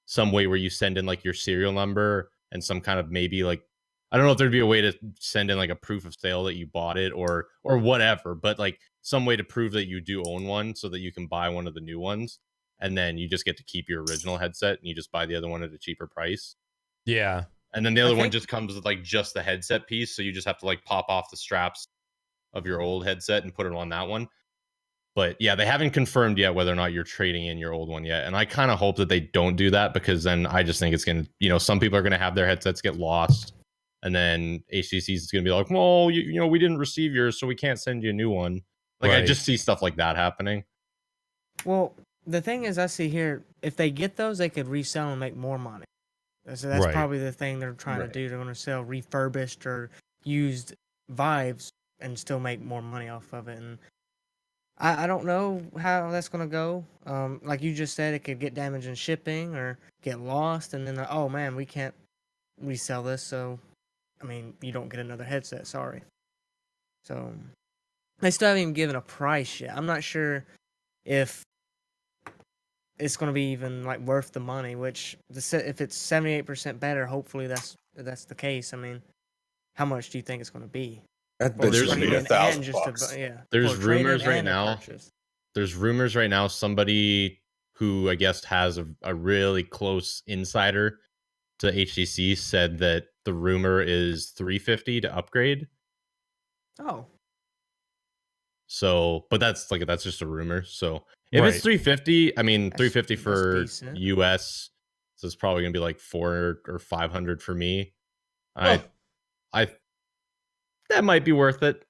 some way where you send in like your serial number and some kind of maybe like I don't know if there'd be a way to send in like a proof of sale that you bought it or whatever, but like some way to prove that you do own one so that you can buy one of the new ones and then you just get to keep your original headset and you just buy the other one at a cheaper price. Yeah. And then the I other one think just comes with like just the headset piece, so you just have to like pop off the straps of your old headset and put it on that one. But yeah, they haven't confirmed yet whether or not you're trading in your old one yet. And I kind of hope that they don't do that because then I just think it's going to, you know, some people are going to have their headsets get lost. And then HTC's is going to be like, well, you know, we didn't receive yours, so we can't send you a new one. Like, I Right. just see stuff like that happening. Well, the thing is, I see here, if they get those, they could resell and make more money. So that's Right. probably the thing they're trying to Right. do. They're going to sell refurbished or used Vives and still make more money off of it. And I don't know how that's going to go. Like you just said, it could get damaged in shipping or get lost. And then, oh man, we can't resell this. So, I mean, you don't get another headset. Sorry. So, they still haven't even given a price yet. I'm not sure if it's going to be even like worth the money, which if it's 78% better, hopefully that's the case. I mean, how much do you think it's going to be? That For bitch would be trade-in and $1,000. yeah, There's for a trade-in rumors right and a now. purchase. There's rumors right now. Somebody who I guess has a really close insider to HTC said that the rumor is $350 to upgrade. Oh, So, but that's just a rumor. So if Right. it's 350, I mean, That's- 350 that's for decent. US, so it's probably gonna be like 400 or 500 for me. Oh. I that might be worth it.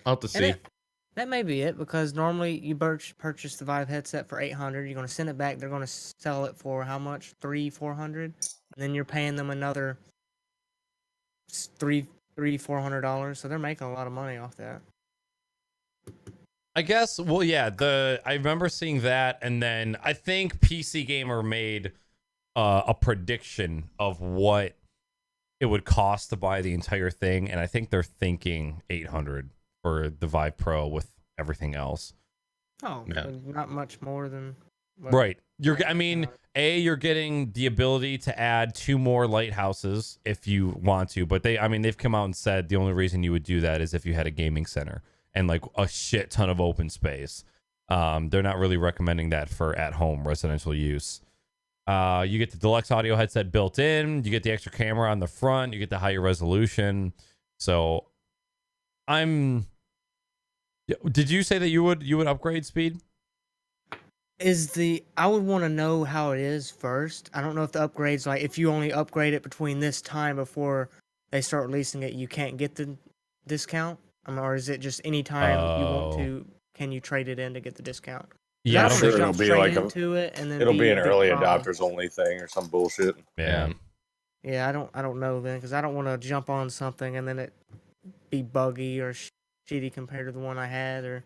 I'll have to see. That may be it, because normally you purchase the Vive headset for 800. You're going to send it back. They're going to sell it for how much? 400. And then you're paying them another $400. So they're making a lot of money off that. I guess. Well, yeah. I remember seeing that, and then I think PC Gamer made a prediction of what it would cost to buy the entire thing, and I think they're thinking 800 for the Vive Pro with everything else. Oh, Yeah. so not much more than. Right. You're getting the ability to add 2 more lighthouses if you want to, but they've come out and said the only reason you would do that is if you had a gaming center and like a shit ton of open space. They're not really recommending that for at-home residential use. You get the deluxe audio headset built in. You get the extra camera on the front. You get the higher resolution. So, did you say that you would upgrade speed? I would want to know how it is first. I don't know if the upgrades, like if you only upgrade it between this time before they start releasing it, you can't get the discount. Or is it just any time you want to? Can you trade it in to get the discount? Yeah, I I don't don't sure jump it'll be straight like into it and then It'll be a an big early problem. adopters only thing or some bullshit. Yeah. Yeah, I don't know then, because I don't want to jump on something and then it be buggy or shitty compared to the one I had or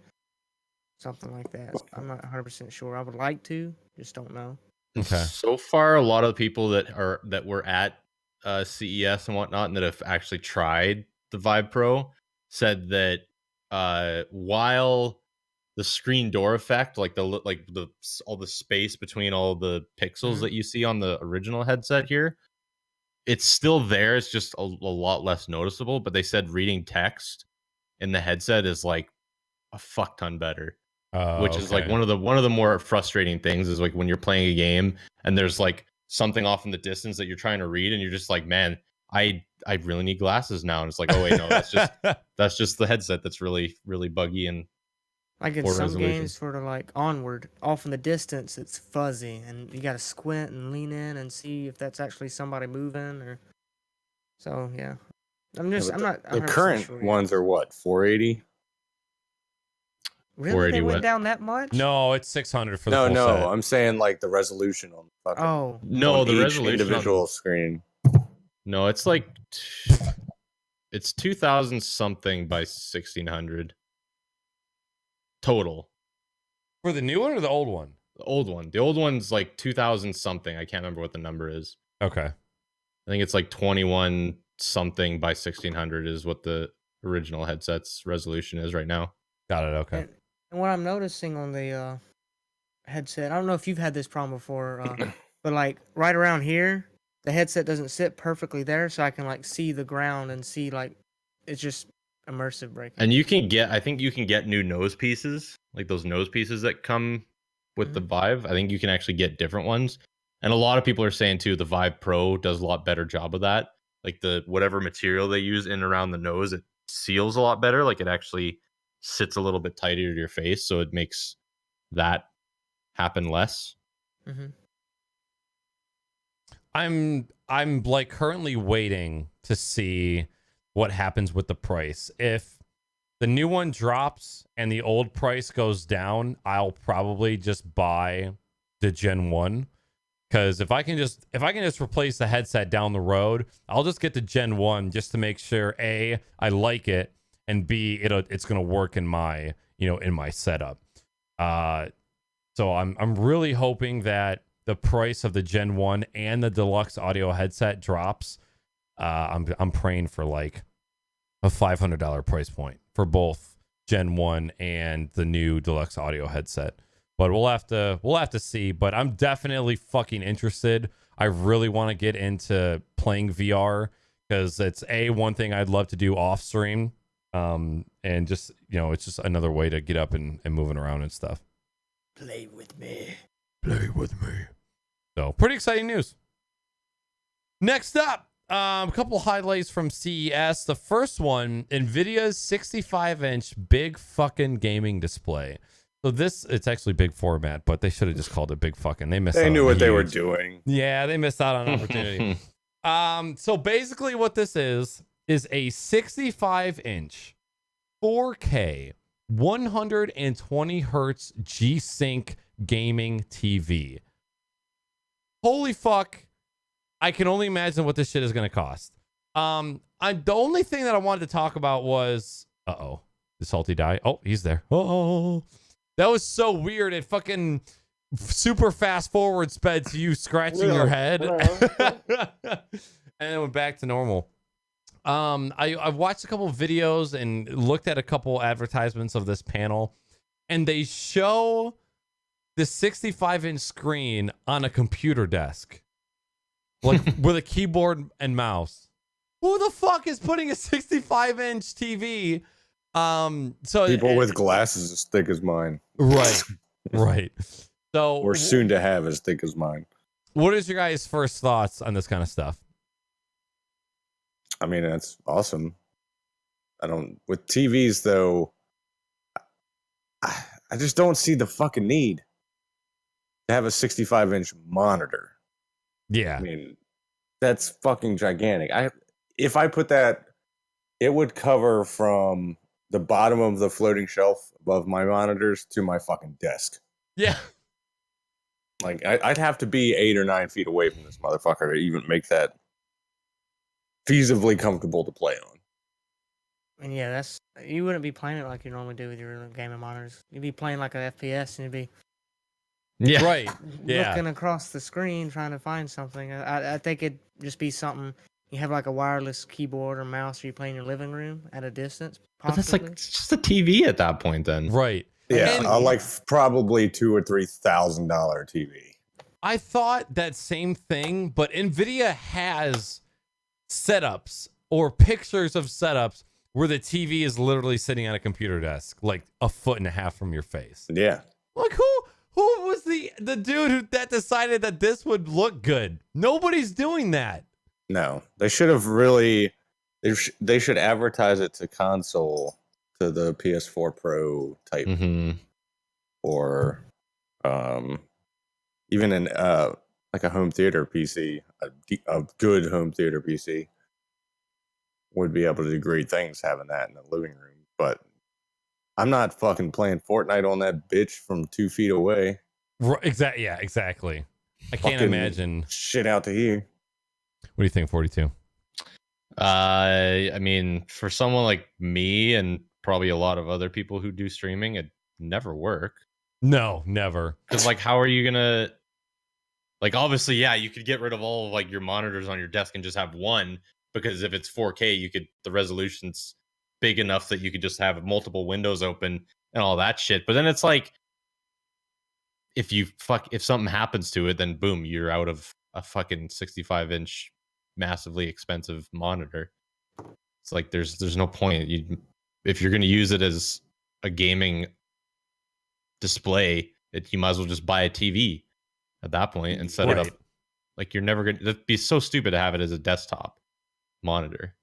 something like that. I'm not 100% sure. I would like to, just don't know. Okay. So far, a lot of people that were at CES and whatnot, and that have actually tried the Vive Pro, said that while the screen door effect, like all the space between all the pixels Mhm. that you see on the original headset here, it's still there. It's just a lot less noticeable. But they said reading text in the headset is like a fuck ton better. Which is like Okay. one of the more frustrating things is like when you're playing a game and there's like something off in the distance that you're trying to read and you're just like, man, I really need glasses now. And it's like, oh wait, no, that's just the headset that's really buggy and Like in poor some resolution. games, sort of like Onward, off in the distance, it's fuzzy, and you got to squint and lean in and see if that's actually somebody moving or. So yeah, I'm Yeah, but not the 100% current sure yet. ones are what, 480? Really, 480 they went what? down that much? No, it's 600 for the No, full no, set. I'm saying like the resolution on the fucking Oh, No, on the each resolution individual on, screen. no, it's like it's 2000 something by 1600 total. For the new one or the old one? The old one. The old one's like 2000 something. I can't remember what the number is. Okay. I think it's like 21 something by 1600 is what the original headset's resolution is right now. Got it. Okay. and what I'm noticing on the headset, I don't know if you've had this problem before, but like right around here, the headset doesn't sit perfectly there, so I can like see the ground and see like it's just immersive breaking. And you can get, I think you can get new nose pieces, like those nose pieces that come with the Vive. I think you can actually get different ones. And a lot of people are saying too, the Vive Pro does a lot better job of that. Like the whatever material they use in and around the nose, it seals a lot better. Like it actually sits a little bit tighter to your face, so it makes that happen less. Mm-hmm. I'm like currently waiting to see what happens with the price. If the new one drops and the old price goes down, I'll probably just buy the Gen 1. Because if I can just replace the headset down the road, I'll just get the Gen 1 just to make sure A, I like it, and B, it's gonna work in my in my setup. So I'm really hoping that the price of the Gen 1 and the deluxe audio headset drops. I'm praying for like a $500 price point for both Gen 1 and the new deluxe audio headset. But we'll have to see. But I'm definitely fucking interested. I really want to get into playing VR because it's one thing I'd love to do off stream. And just it's just another way to get up and moving around and stuff. Play with me. Play with me. So pretty exciting news. Next up, a couple highlights from CES. The first one, NVIDIA's 65-inch big fucking gaming display. So it's actually big format, but they should have just called it big fucking. They missed out. They knew on what they were huge- doing. Yeah, they missed out on an opportunity. So basically what this is a 65-inch 4K 120 hertz G-Sync gaming TV. Holy fuck. I can only imagine what this shit is going to cost. The only thing that I wanted to talk about was... Uh-oh. Did Salty die? Oh, he's there. Oh, that was so weird. It fucking super fast forward sped to you scratching your head. And then went back to normal. I've watched a couple of videos and looked at a couple advertisements of this panel, and they show the 65-inch screen on a computer desk, like with a keyboard and mouse. Who the fuck is putting a 65-inch TV? So People with glasses as thick as mine, right. So or soon to have as thick as mine. What is your guys' first thoughts on this kind of stuff? I mean, that's awesome. With TVs though, I just don't see the fucking need to have a 65-inch monitor. Yeah. I mean, that's fucking gigantic. If I put that, it would cover from the bottom of the floating shelf above my monitors to my fucking desk. Yeah. Like I'd have to be 8 or 9 feet away from this motherfucker to even make that feasibly comfortable to play on. And yeah, you wouldn't be playing it like you normally do with your gaming monitors. You'd be playing like an FPS, and you'd be Right. Yeah. looking across the screen trying to find something. I think it'd just be something. You have like a wireless keyboard or mouse, or you play in your living room at a distance. But that's like, it's just a TV at that point then. Right. Yeah, And- like probably $2,000 or $3,000 TV. I thought that same thing, but NVIDIA has setups or pictures of setups where the TV is literally sitting on a computer desk, like a foot and a half from your face. Yeah. Like who was the dude that decided that this would look good? Nobody's doing that. No, they should have really. They should advertise it to console, to the PS4 Pro type, or even an like a home theater PC, a good home theater PC would be able to do great things having that in the living room. But I'm not fucking playing Fortnite on that bitch from 2 feet away. Exactly. Yeah, exactly. I can't Fucking imagine. Shit out to here. What do you think, 42? I mean, for someone like me and probably a lot of other people who do streaming, it never work. No, never. Because like, how are you gonna? Like, obviously, yeah, you could get rid of all of like your monitors on your desk and just have one. Because if it's 4K, the resolution's big enough that you could just have multiple windows open and all that shit. But then it's like, if something happens to it, then boom, you're out of a fucking 65-inch, massively expensive monitor. It's like there's no point. If you're going to use it as a gaming display, you might as well just buy a TV at that point and set it up. Like you're never going to. That'd be so stupid to have it as a desktop monitor.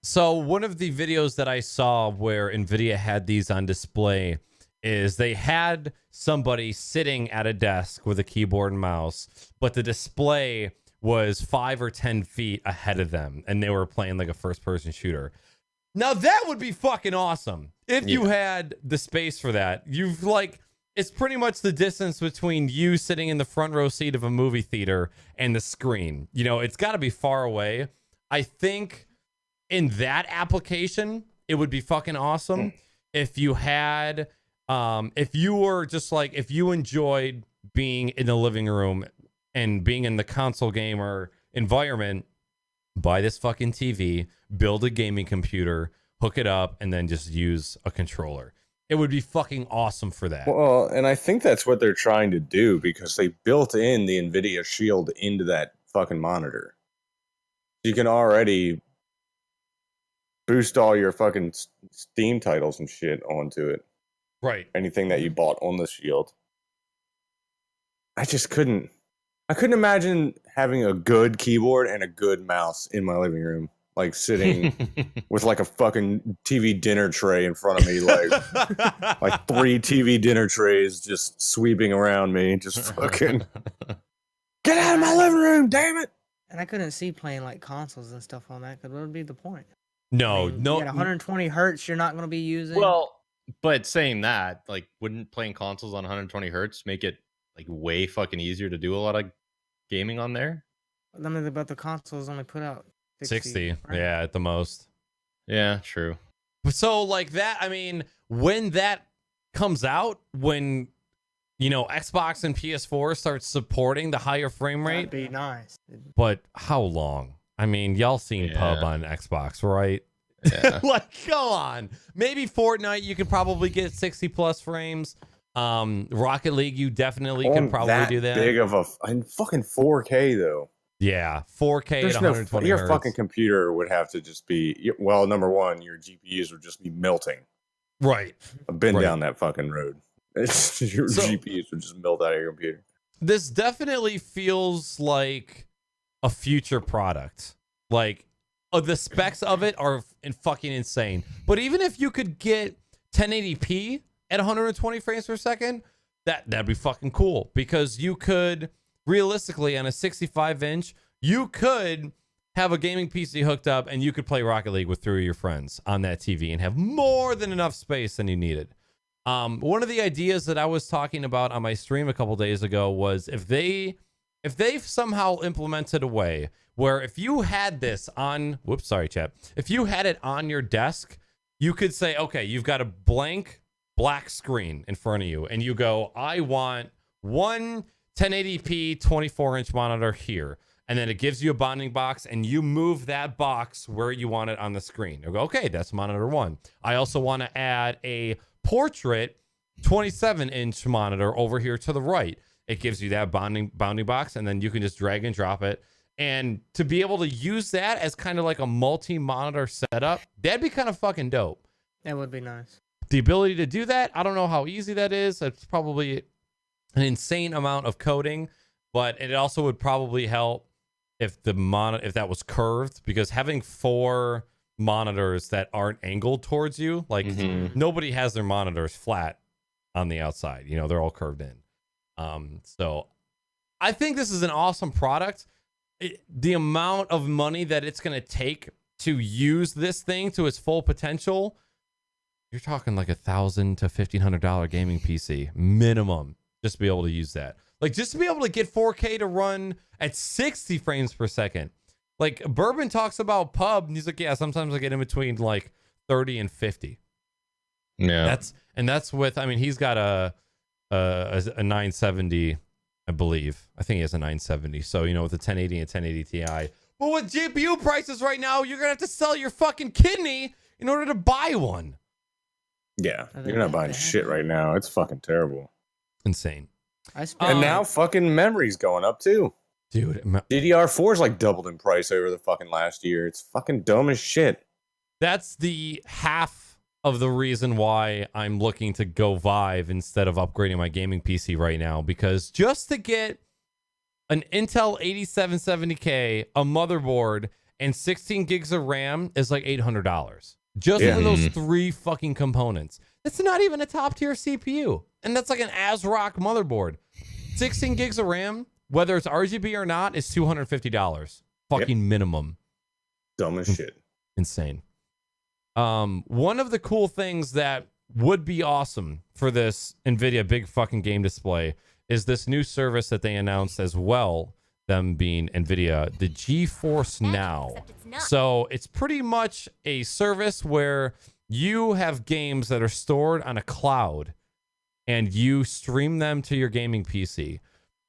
So one of the videos that I saw where NVIDIA had these on display is they had somebody sitting at a desk with a keyboard and mouse, but the display was 5 or 10 feet ahead of them, and they were playing like a first-person shooter. Now that would be fucking awesome if you had the space for that. It's pretty much the distance between you sitting in the front row seat of a movie theater and the screen. You know, it's got to be far away. I think in that application, it would be fucking awesome if you had, if you were just like, if you enjoyed being in the living room and being in the console gamer environment, buy this fucking TV, build a gaming computer, hook it up, and then just use a controller. It would be fucking awesome for that. Well, and I think that's what they're trying to do because they built in the NVIDIA Shield into that fucking monitor. You can already boost all your fucking Steam titles and shit onto it. Right. Anything that you bought on the Shield. I couldn't imagine having a good keyboard and a good mouse in my living room. Like sitting with like a fucking TV dinner tray in front of me, like 3 TV dinner trays just sweeping around me, just fucking get out of my living room, damn it! And I couldn't see playing like consoles and stuff on that because what would be the point? No. You got 120 hertz you're not going to be using. Well, but saying that, like, wouldn't playing consoles on 120 hertz make it like way fucking easier to do a lot of gaming on there? I mean, but the consoles only put out 60, right? yeah, at the most. Yeah, true. So like that, I mean, when that comes out, when Xbox and PS4 start supporting the higher frame rate, that'd be nice. but how long? I mean, y'all seen pub on Xbox, right? Yeah. Like, go on. Maybe Fortnite, you can probably get 60 plus frames. Rocket League, you definitely can probably do that. Big of a fucking 4K though. Yeah, 4K at 120 your hertz. fucking computer would have to just be, well, number one, your GPUs would just be melting. Right. I've been down that fucking road. Your GPUs would just melt out of your computer. This definitely feels like a future product. Like, the specs of it are fucking insane. But even if you could get 1080p at 120 frames per second, that'd be fucking cool. Because you could, realistically, on a 65-inch, you could have a gaming PC hooked up and you could play Rocket League with 3 of your friends on that TV and have more than enough space than you needed. One of the ideas that I was talking about on my stream a couple days ago was if they've somehow implemented a way where if you had this on, if you had it on your desk, you could say, okay, you've got a blank black screen in front of you and you go, I want one 1080p 24-inch monitor here. And then it gives you a bonding box and you move that box where you want it on the screen. You go, okay, that's monitor 1. I also want to add a portrait 27-inch monitor over here to the right. It gives you that bounding box, and then you can just drag and drop it. And to be able to use that as kind of like a multi-monitor setup, that'd be kind of fucking dope. That would be nice. The ability to do that, I don't know how easy that is. It's probably an insane amount of coding, but it also would probably help if if that was curved, because having 4 monitors that aren't angled towards you, like nobody has their monitors flat on the outside. They're all curved in. So I think this is an awesome product. The amount of money that it's going to take to use this thing to its full potential, you're talking like $1,000 to $1,500 gaming PC minimum, just to be able to use that. Like, just to be able to get 4K to run at 60 frames per second. Like, Bourbon talks about pub, and he's like, yeah, sometimes I get in between like 30 and 50. Yeah. That's with, I mean, he's got a 970, I believe. I think he has a 970. So, with a 1080 and 1080 Ti. But with GPU prices right now, you're going to have to sell your fucking kidney in order to buy one. Yeah, you're not buying shit right now. It's fucking terrible. Insane. And now fucking memory's going up too. Dude, DDR4 is like doubled in price over the fucking last year. It's fucking dumb as shit. that's the half of the reason why I'm looking to go Vive instead of upgrading my gaming PC right now, because just to get an Intel 8770K, a motherboard, and 16 gigs of RAM is like $800. Just Yeah. for those 3 fucking components. It's not even a top tier CPU. And that's like an ASRock motherboard. 16 gigs of RAM, whether it's RGB or not, is $250. Fucking minimum. Dumb as shit. Insane. One of the cool things that would be awesome for this NVIDIA big fucking game display is this new service that they announced as well, them being NVIDIA, the GeForce Now. So it's pretty much a service where you have games that are stored on a cloud and you stream them to your gaming PC.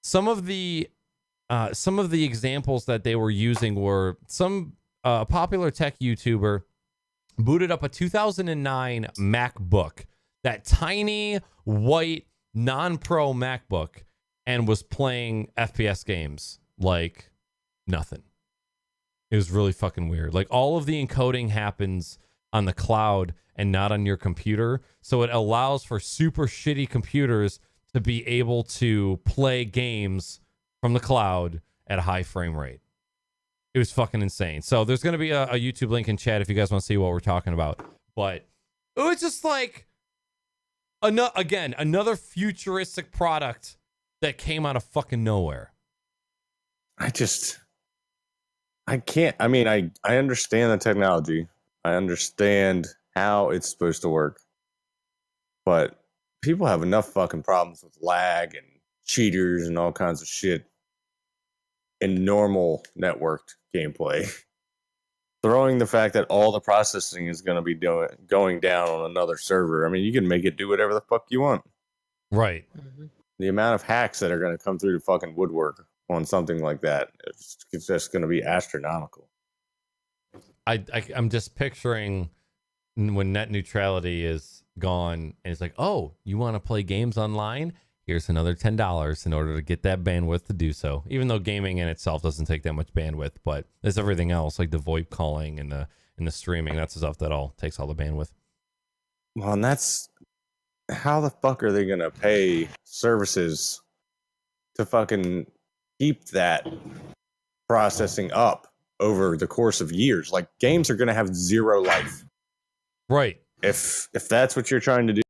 Some of the examples that they were using were some popular tech YouTuber booted up a 2009 MacBook, that tiny white non-pro MacBook, and was playing FPS games like nothing. It was really fucking weird. Like, all of the encoding happens on the cloud and not on your computer, so it allows for super shitty computers to be able to play games from the cloud at a high frame rate. It was fucking insane. So there's going to be a YouTube link in chat if you guys want to see what we're talking about. But it was just like, another futuristic product that came out of fucking nowhere. I can't. I mean, I understand the technology. I understand how it's supposed to work. But people have enough fucking problems with lag and cheaters and all kinds of shit in normal networked gameplay. Throwing the fact that all the processing is going to be going down on another server. I mean, you can make it do whatever the fuck you want. Right. Mhm. The amount of hacks that are going to come through the fucking woodwork on something like that, it's just going to be astronomical. I'm just picturing when net neutrality is gone and it's like, oh, you want to play games online? Here's another $10 in order to get that bandwidth to do so. Even though gaming in itself doesn't take that much bandwidth, but there's everything else like the VoIP calling and the streaming. That's the stuff that all takes all the bandwidth. Well, and that's how the fuck are they going to pay services to fucking keep that processing up over the course of years? Like, games are going to have zero life. Right. If that's what you're trying to do.